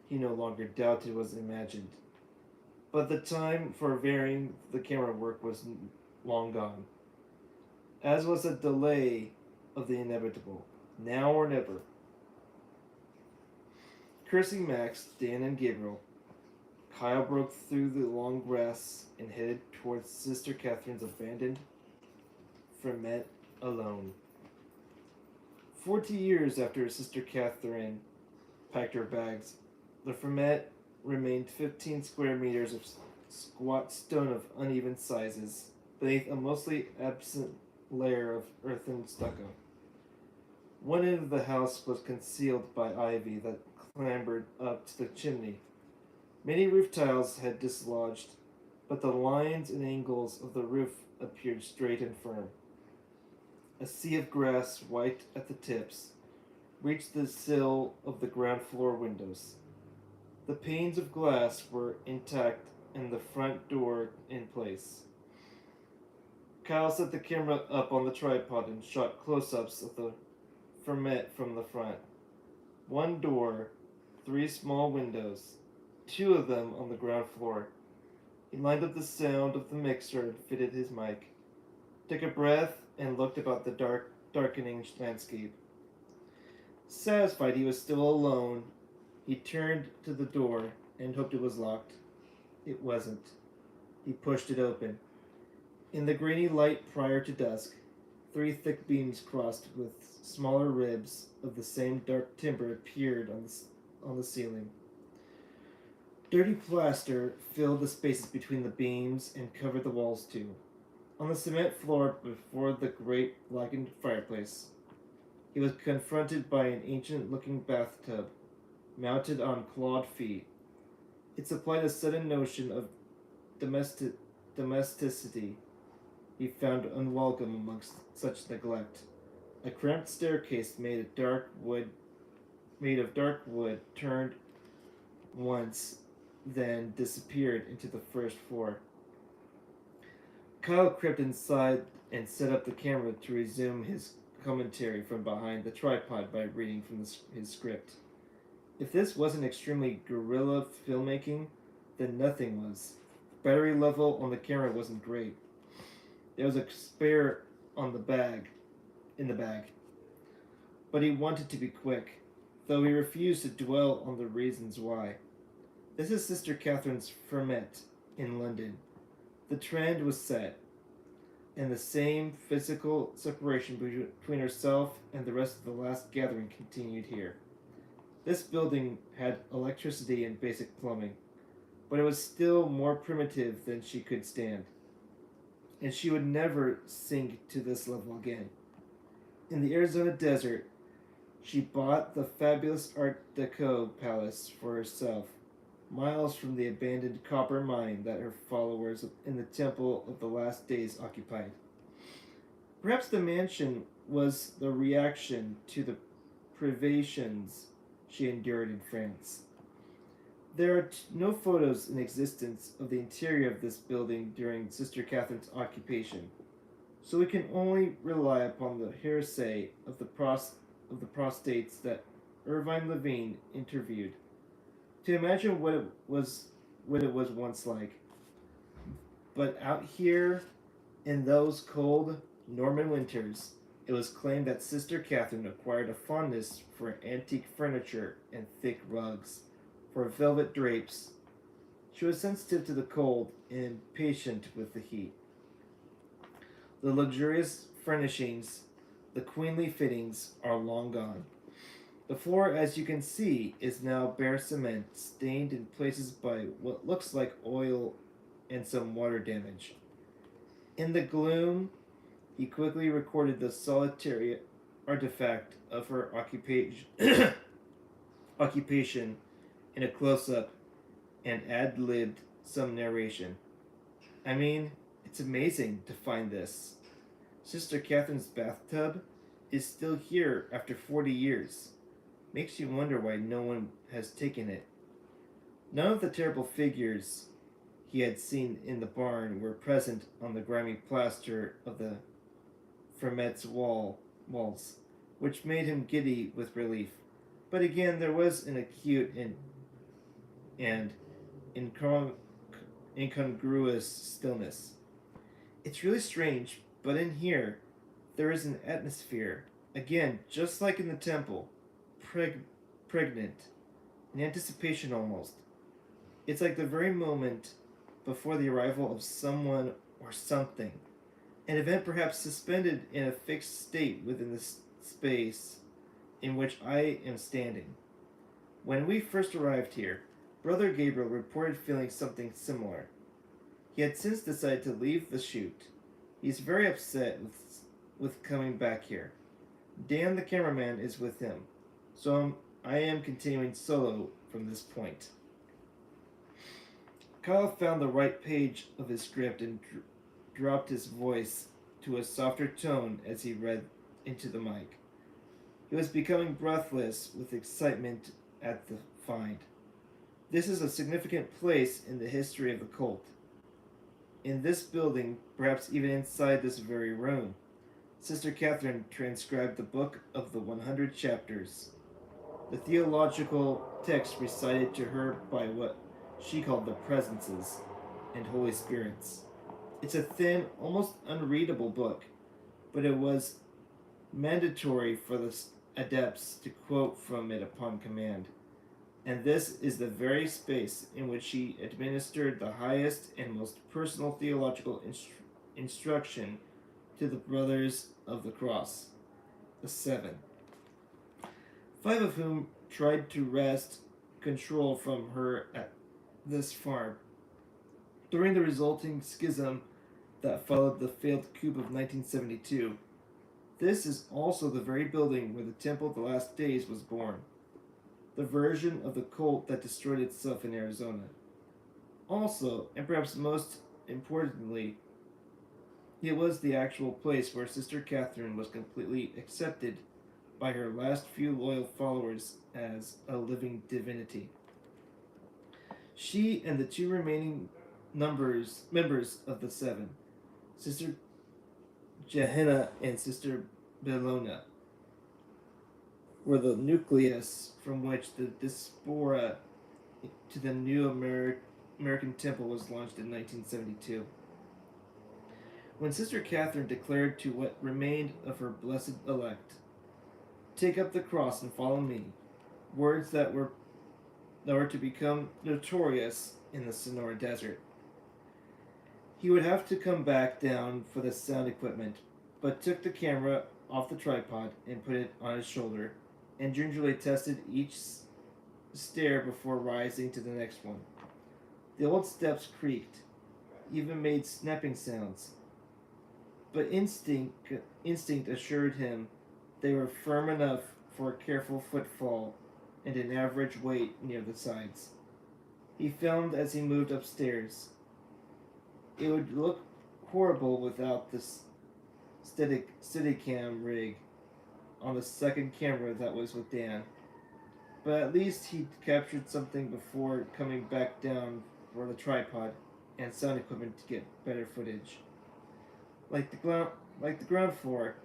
he no longer doubted was imagined. But the time for varying the camera work was long gone, as was a delay of the inevitable, now or never. Cursing Max, Dan, and Gabriel, Kyle broke through the long grass and headed towards Sister Catherine's abandoned ferment alone. 40 years after Sister Catherine packed her bags, the ferment remained 15 square meters of squat stone of uneven sizes beneath a mostly absent layer of earthen stucco. One end of the house was concealed by ivy that clambered up to the chimney. Many roof tiles had dislodged, but the lines and angles of the roof appeared straight and firm. A sea of grass, white at the tips, reached the sill of the ground floor windows. The panes of glass were intact and the front door in place. Kyle set the camera up on the tripod and shot close-ups of the ferment from the front. One door, three small windows, two of them on the ground floor. He lined up the sound of the mixer and fitted his mic, took a breath, and looked about the darkening landscape. Satisfied he was still alone, he turned to the door and hoped it was locked. It wasn't. He pushed it open. In the grainy light prior to dusk, three thick beams crossed with smaller ribs of the same dark timber appeared on the ceiling. Dirty plaster filled the spaces between the beams and covered the walls too. On the cement floor before the great blackened fireplace, he was confronted by an ancient-looking bathtub, mounted on clawed feet. It supplied a sudden notion of domesticity he found unwelcome amongst such neglect. A cramped staircase made of dark wood turned once, then disappeared into the first floor. Kyle crept inside and set up the camera to resume his commentary from behind the tripod by reading from his script. If this wasn't extremely guerrilla filmmaking, then nothing was. Battery level on the camera wasn't great. There was a spare in the bag. But he wanted to be quick, though he refused to dwell on the reasons why. This is Sister Catherine's ferment in London. The trend was set, and the same physical separation between herself and the rest of the last gathering continued here. This building had electricity and basic plumbing, but it was still more primitive than she could stand, and she would never sink to this level again. In the Arizona desert, she bought the fabulous Art Deco palace for herself, miles from the abandoned copper mine that her followers in the Temple of the Last Days occupied. Perhaps the mansion was the reaction to the privations she endured in France. There are no photos in existence of the interior of this building during Sister Catherine's occupation, so we can only rely upon the hearsay of the prostates that Irvine Levine interviewed to imagine what it was once like. But out here in those cold Norman winters, it was claimed that Sister Catherine acquired a fondness for antique furniture and thick rugs, for velvet drapes. She was sensitive to the cold and impatient with the heat. The luxurious furnishings, the queenly fittings are long gone. The floor, as you can see, is now bare cement, stained in places by what looks like oil and some water damage. In the gloom, he quickly recorded the solitary artifact of her occupation in a close up and ad libbed some narration. I mean, it's amazing to find this. Sister Catherine's bathtub is still here after 40 years. Makes you wonder why no one has taken it. None of the terrible figures he had seen in the barn were present on the grimy plaster of the Fermet's walls, which made him giddy with relief. But again, there was an acute and incongruous stillness. It's really strange, but in here, there is an atmosphere, again, just like in the temple, pregnant, in anticipation almost. It's like the very moment before the arrival of someone or something, an event perhaps suspended in a fixed state within the space in which I am standing. When we first arrived here, Brother Gabriel reported feeling something similar. He had since decided to leave the shoot. He's very upset with coming back here. Dan, the cameraman, is with him, so I am continuing solo from this point. Kyle found the right page of his script and dropped his voice to a softer tone as he read into the mic. He was becoming breathless with excitement at the find. This is a significant place in the history of the cult. In this building, perhaps even inside this very room, Sister Catherine transcribed the book of the 100 chapters, the theological text recited to her by what she called the presences and Holy Spirits. It's a thin, almost unreadable book, but it was mandatory for the adepts to quote from it upon command. And this is the very space in which she administered the highest and most personal theological instruction to the Brothers of the Cross, the 7, 5 of whom tried to wrest control from her at this farm. During the resulting schism that followed the failed coup of 1972, this is also the very building where the Temple of the Last Days was born, the version of the cult that destroyed itself in Arizona. Also, and perhaps most importantly, it was the actual place where Sister Catherine was completely accepted by her last few loyal followers as a living divinity. She and the 2 remaining members of the 7, Sister Gehenna and Sister Bellona, were the nucleus from which the diaspora to the new American Temple was launched in 1972. When Sister Catherine declared to what remained of her blessed elect, "Take up the cross and follow me," words that were to become notorious in the Sonora Desert. He would have to come back down for the sound equipment, but took the camera off the tripod and put it on his shoulder, and gingerly tested each stair before rising to the next one. The old steps creaked, even made snapping sounds, but instinct assured him they were firm enough for a careful footfall and an average weight near the sides. He filmed as he moved upstairs. It would look horrible without this Steadicam rig on the second camera that was with Dan, but at least he'd captured something before coming back down for the tripod and sound equipment to get better footage. Like the ground floor,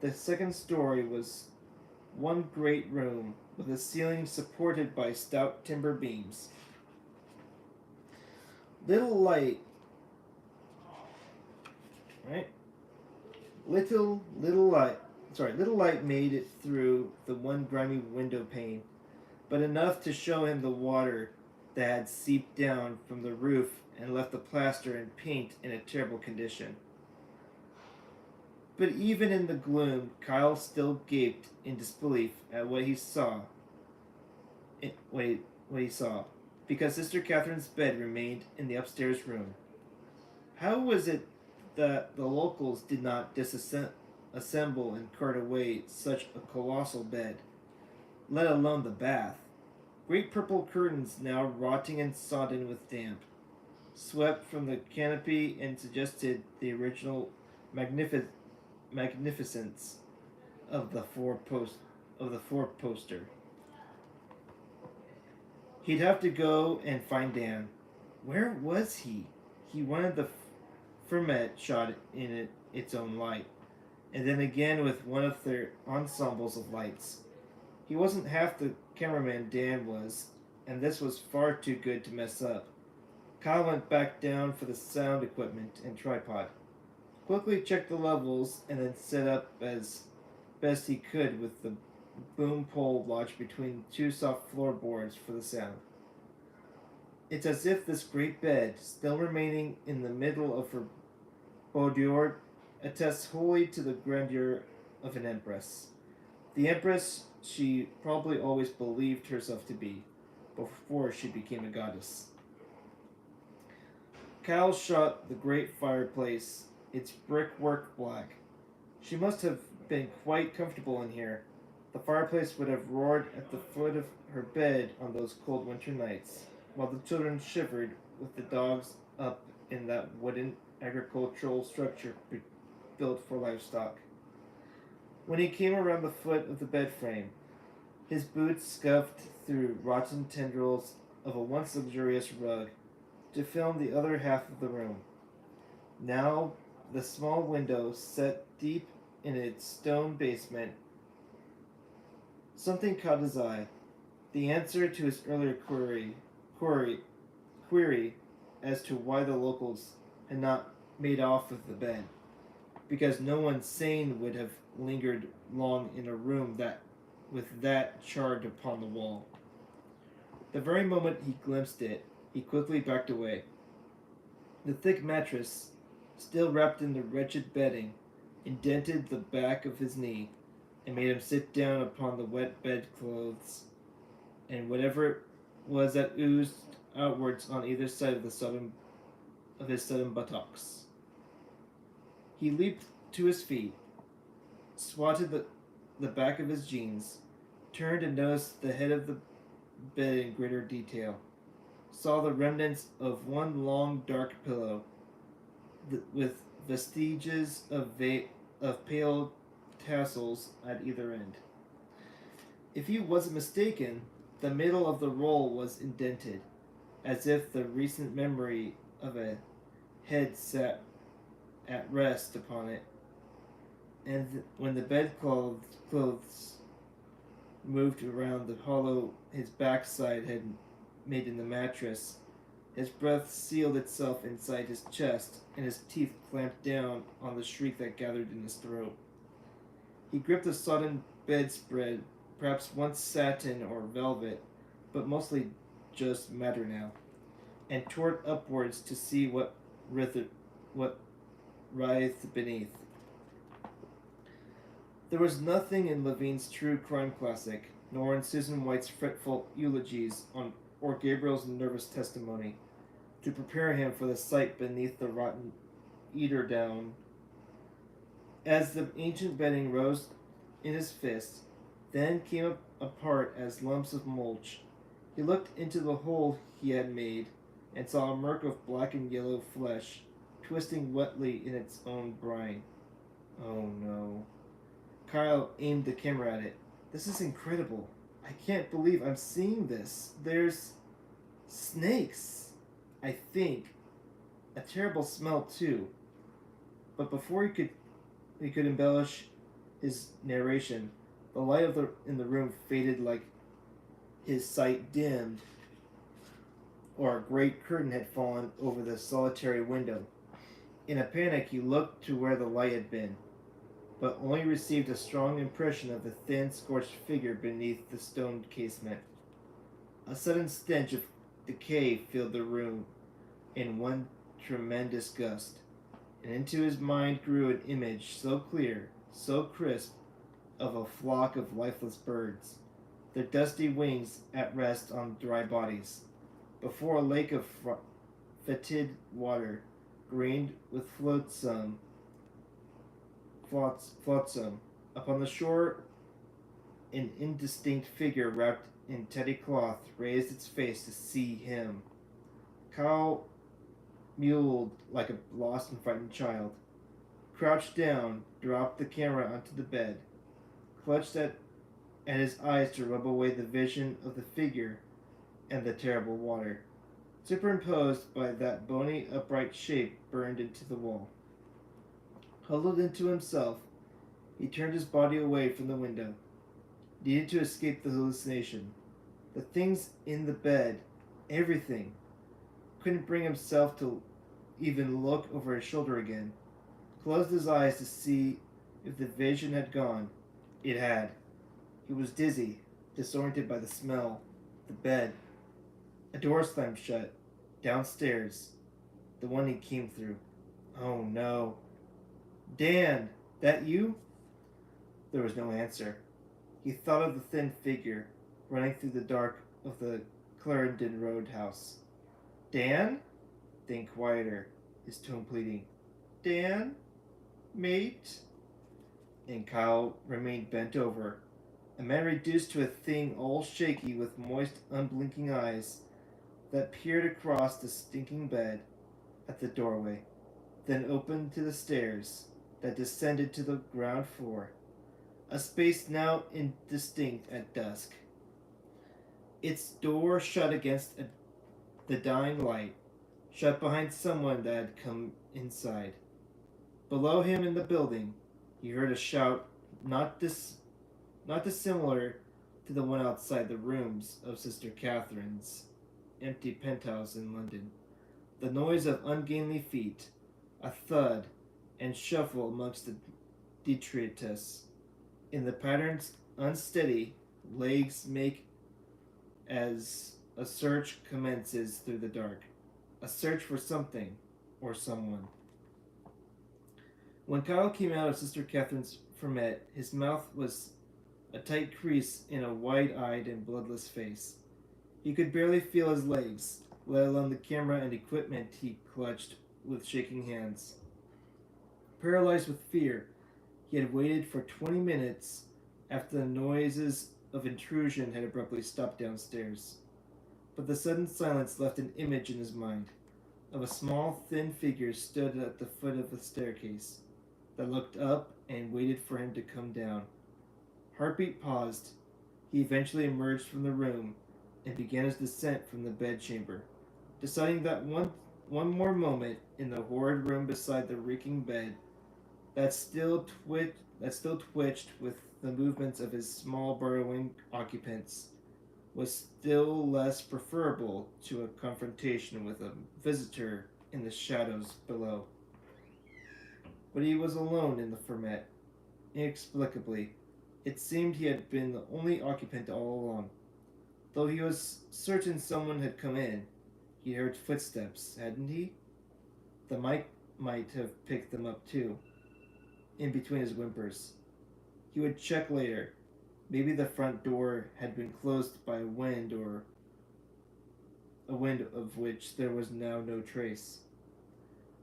the second story was one great room with a ceiling supported by stout timber beams. Little light made it through the one grimy window pane, but enough to show him the water that had seeped down from the roof and left the plaster and paint in a terrible condition. But even in the gloom, Kyle still gaped in disbelief at what he saw. What he saw, because Sister Catherine's bed remained in the upstairs room. How was it that the locals did not disassemble and cart away such a colossal bed, let alone the bath? Great purple curtains, now rotting and sodden with damp, swept from the canopy and suggested the original magnifi- magnificence of the four poster. He'd have to go and find Dan. Where was he? He wanted the ferment shot in its own light, and then again with one of their ensembles of lights. He wasn't half the cameraman Dan was, and this was far too good to mess up. Kyle went back down for the sound equipment and tripod, quickly checked the levels, and then set up as best he could with the boom pole lodged between two soft floorboards for the sound. It's as if this great bed, still remaining in the middle of her boudoir, attests wholly to the grandeur of an empress. The empress she probably always believed herself to be, before she became a goddess. Kyle shot the great fireplace, its brickwork black. She must have been quite comfortable in here. The fireplace would have roared at the foot of her bed on those cold winter nights, while the children shivered with the dogs up in that wooden agricultural structure built for livestock. When he came around the foot of the bed frame, his boots scuffed through rotten tendrils of a once luxurious rug to film the other half of the room. Now, the small window set deep in its stone basement, something caught his eye. The answer to his earlier query as to why the locals had not made off with the bed, because no one sane would have lingered long in a room that with that charred upon the wall. The very moment he glimpsed it, he quickly backed away. The thick mattress, still wrapped in the wretched bedding, indented the back of his knee and made him sit down upon the wet bedclothes and whatever it was that oozed outwards on either side of his sudden buttocks. He leaped to his feet, swatted the back of his jeans, turned and noticed the head of the bed in greater detail, saw the remnants of one long dark pillow with vestiges of pale tassels at either end. If he wasn't mistaken, the middle of the roll was indented, as if the recent memory of a head sat at rest upon it, and when the bedclothes moved around the hollow his backside had made in the mattress, his breath sealed itself inside his chest, and his teeth clamped down on the shriek that gathered in his throat. He gripped the sodden bedspread, perhaps once satin or velvet, but mostly just matter now, and tore it upwards to see what writhed beneath. There was nothing in Levine's true crime classic, nor in Susan White's fretful eulogies or Gabriel's nervous testimony, to prepare him for the sight beneath the rotten eiderdown. As the ancient bedding rose in his fist, then came apart as lumps of mulch, he looked into the hole he had made and saw a murk of black and yellow flesh twisting wetly in its own brine. Oh no. Kyle aimed the camera at it. This is incredible. I can't believe I'm seeing this. There's snakes, I think. A terrible smell too. But before he could embellish his narration, the light in the room faded like his sight dimmed, or a great curtain had fallen over the solitary window. In a panic, he looked to where the light had been, but only received a strong impression of the thin, scorched figure beneath the stone casement. A sudden stench of decay filled the room in one tremendous gust. and into his mind grew an image so clear, so crisp, of a flock of lifeless birds, their dusty wings at rest on dry bodies, before a lake of fetid water, green with flotsam. Upon the shore, an indistinct figure wrapped in teddy cloth raised its face to see him. Kyle mewled like a lost and frightened child, crouched down, dropped the camera onto the bed, clutched at his eyes to rub away the vision of the figure and the terrible water. Superimposed by that bony, upright shape burned into the wall. Huddled into himself, he turned his body away from the window, needed to escape the hallucination. The things in the bed, everything, couldn't bring himself to even look over his shoulder again. Closed his eyes to see if the vision had gone. It had. He was dizzy, disoriented by the smell, the bed. A door slammed shut. Downstairs. The one he came through. Oh no. Dan, that you? There was no answer. He thought of the thin figure running through the dark of the Clarendon Road house. Dan? Then quieter, his tone pleading. Dan? Mate? And Kyle remained bent over, a man reduced to a thing all shaky with moist, unblinking eyes that peered across the stinking bed at the doorway, then opened to the stairs that descended to the ground floor, a space now indistinct at dusk. Its door shut against the dying light, shut behind someone that had come inside. Below him in the building, he heard a shout not dissimilar to the one outside the rooms of Sister Catherine's empty penthouse in London. The noise of ungainly feet, a thud and shuffle amongst the detritus. In the patterns unsteady, legs make as a search commences through the dark. A search for something or someone. When Kyle came out of Sister Catherine's ferment, his mouth was a tight crease in a wide-eyed and bloodless face. He could barely feel his legs, let alone the camera and equipment he clutched with shaking hands. Paralyzed with fear, he had waited for 20 minutes after the noises of intrusion had abruptly stopped downstairs. But the sudden silence left an image in his mind of a small, thin figure stood at the foot of the staircase that looked up and waited for him to come down. Heartbeat paused. He eventually emerged from the room and began his descent from the bedchamber, deciding that one more moment in the horrid room beside the reeking bed that still twitched with the movements of his small burrowing occupants was still less preferable to a confrontation with a visitor in the shadows below. But he was alone in the ferment. Inexplicably, it seemed he had been the only occupant all along. Though he was certain someone had come in, he heard footsteps, hadn't he? The mic might have picked them up too, in between his whimpers. He would check later. Maybe the front door had been closed by a wind of which there was now no trace.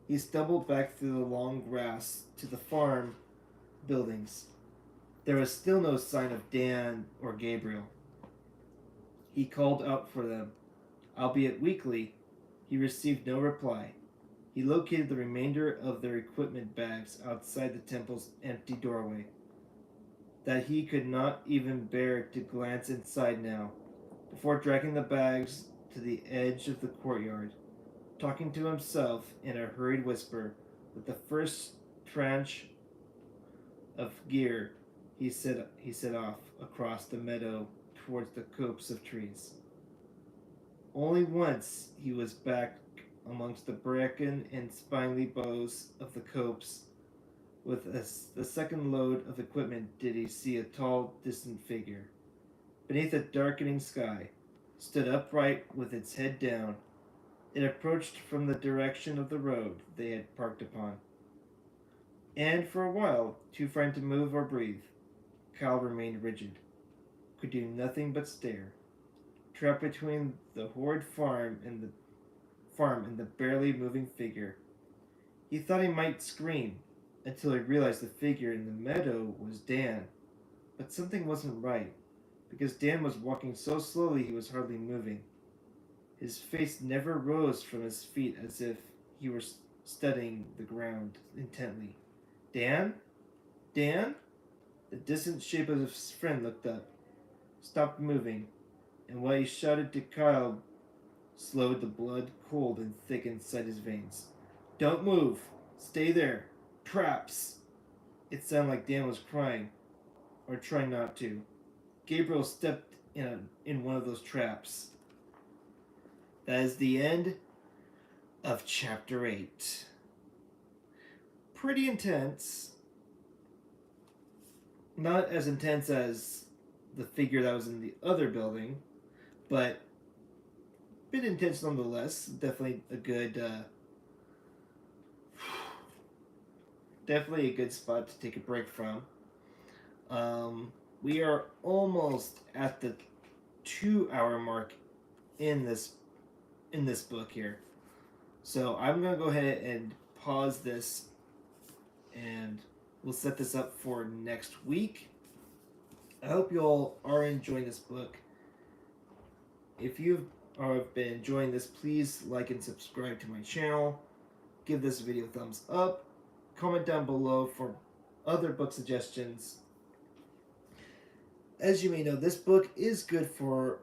He stumbled back through the long grass to the farm buildings. There was still no sign of Dan or Gabriel. He called out for them. Albeit weakly, he received no reply. He located the remainder of their equipment bags outside the temple's empty doorway, that he could not even bear to glance inside now, before dragging the bags to the edge of the courtyard, talking to himself in a hurried whisper. With the first tranche of gear, he set off across the meadow towards the copse of trees. Only once he was back amongst the bracken and spiny boughs of the copse. With the second load of equipment did he see a tall, distant figure. Beneath a darkening sky, stood upright with its head down. It approached from the direction of the road they had parked upon. And for a while, too frightened to move or breathe, Kyle remained rigid, could do nothing but stare, trapped between the horrid farm and the barely moving figure. He thought he might scream, until he realized the figure in the meadow was Dan. But something wasn't right, because Dan was walking so slowly he was hardly moving. His face never rose from his feet as if he were studying the ground intently. Dan? Dan? The distant shape of his friend looked up, stopped moving, and what he shouted to Kyle slowed the blood cold and thick inside his veins. Don't move! Stay there! Traps! It sounded like Dan was crying, or trying not to. Gabriel stepped in one of those traps. That is the end of chapter 8. Pretty intense. Not as intense as the figure that was in the other building, but a bit intense nonetheless. Definitely a good spot to take a break from. We are almost at the 2 hour mark in this book here. So I'm gonna go ahead and pause this, and we'll set this up for next week. I hope you all are enjoying this book. If you have been enjoying this, please like and subscribe to my channel. Give this video a thumbs up. Comment down below for other book suggestions. As you may know, this book is good for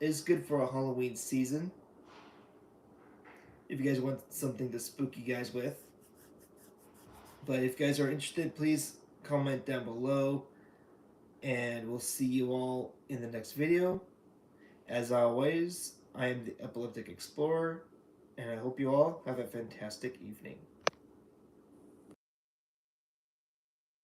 a Halloween season. If you guys want something to spook you guys with. But if you guys are interested, please comment down below. And we'll see you all in the next video. As always, I am the Epileptic Explorer, and I hope you all have a fantastic evening.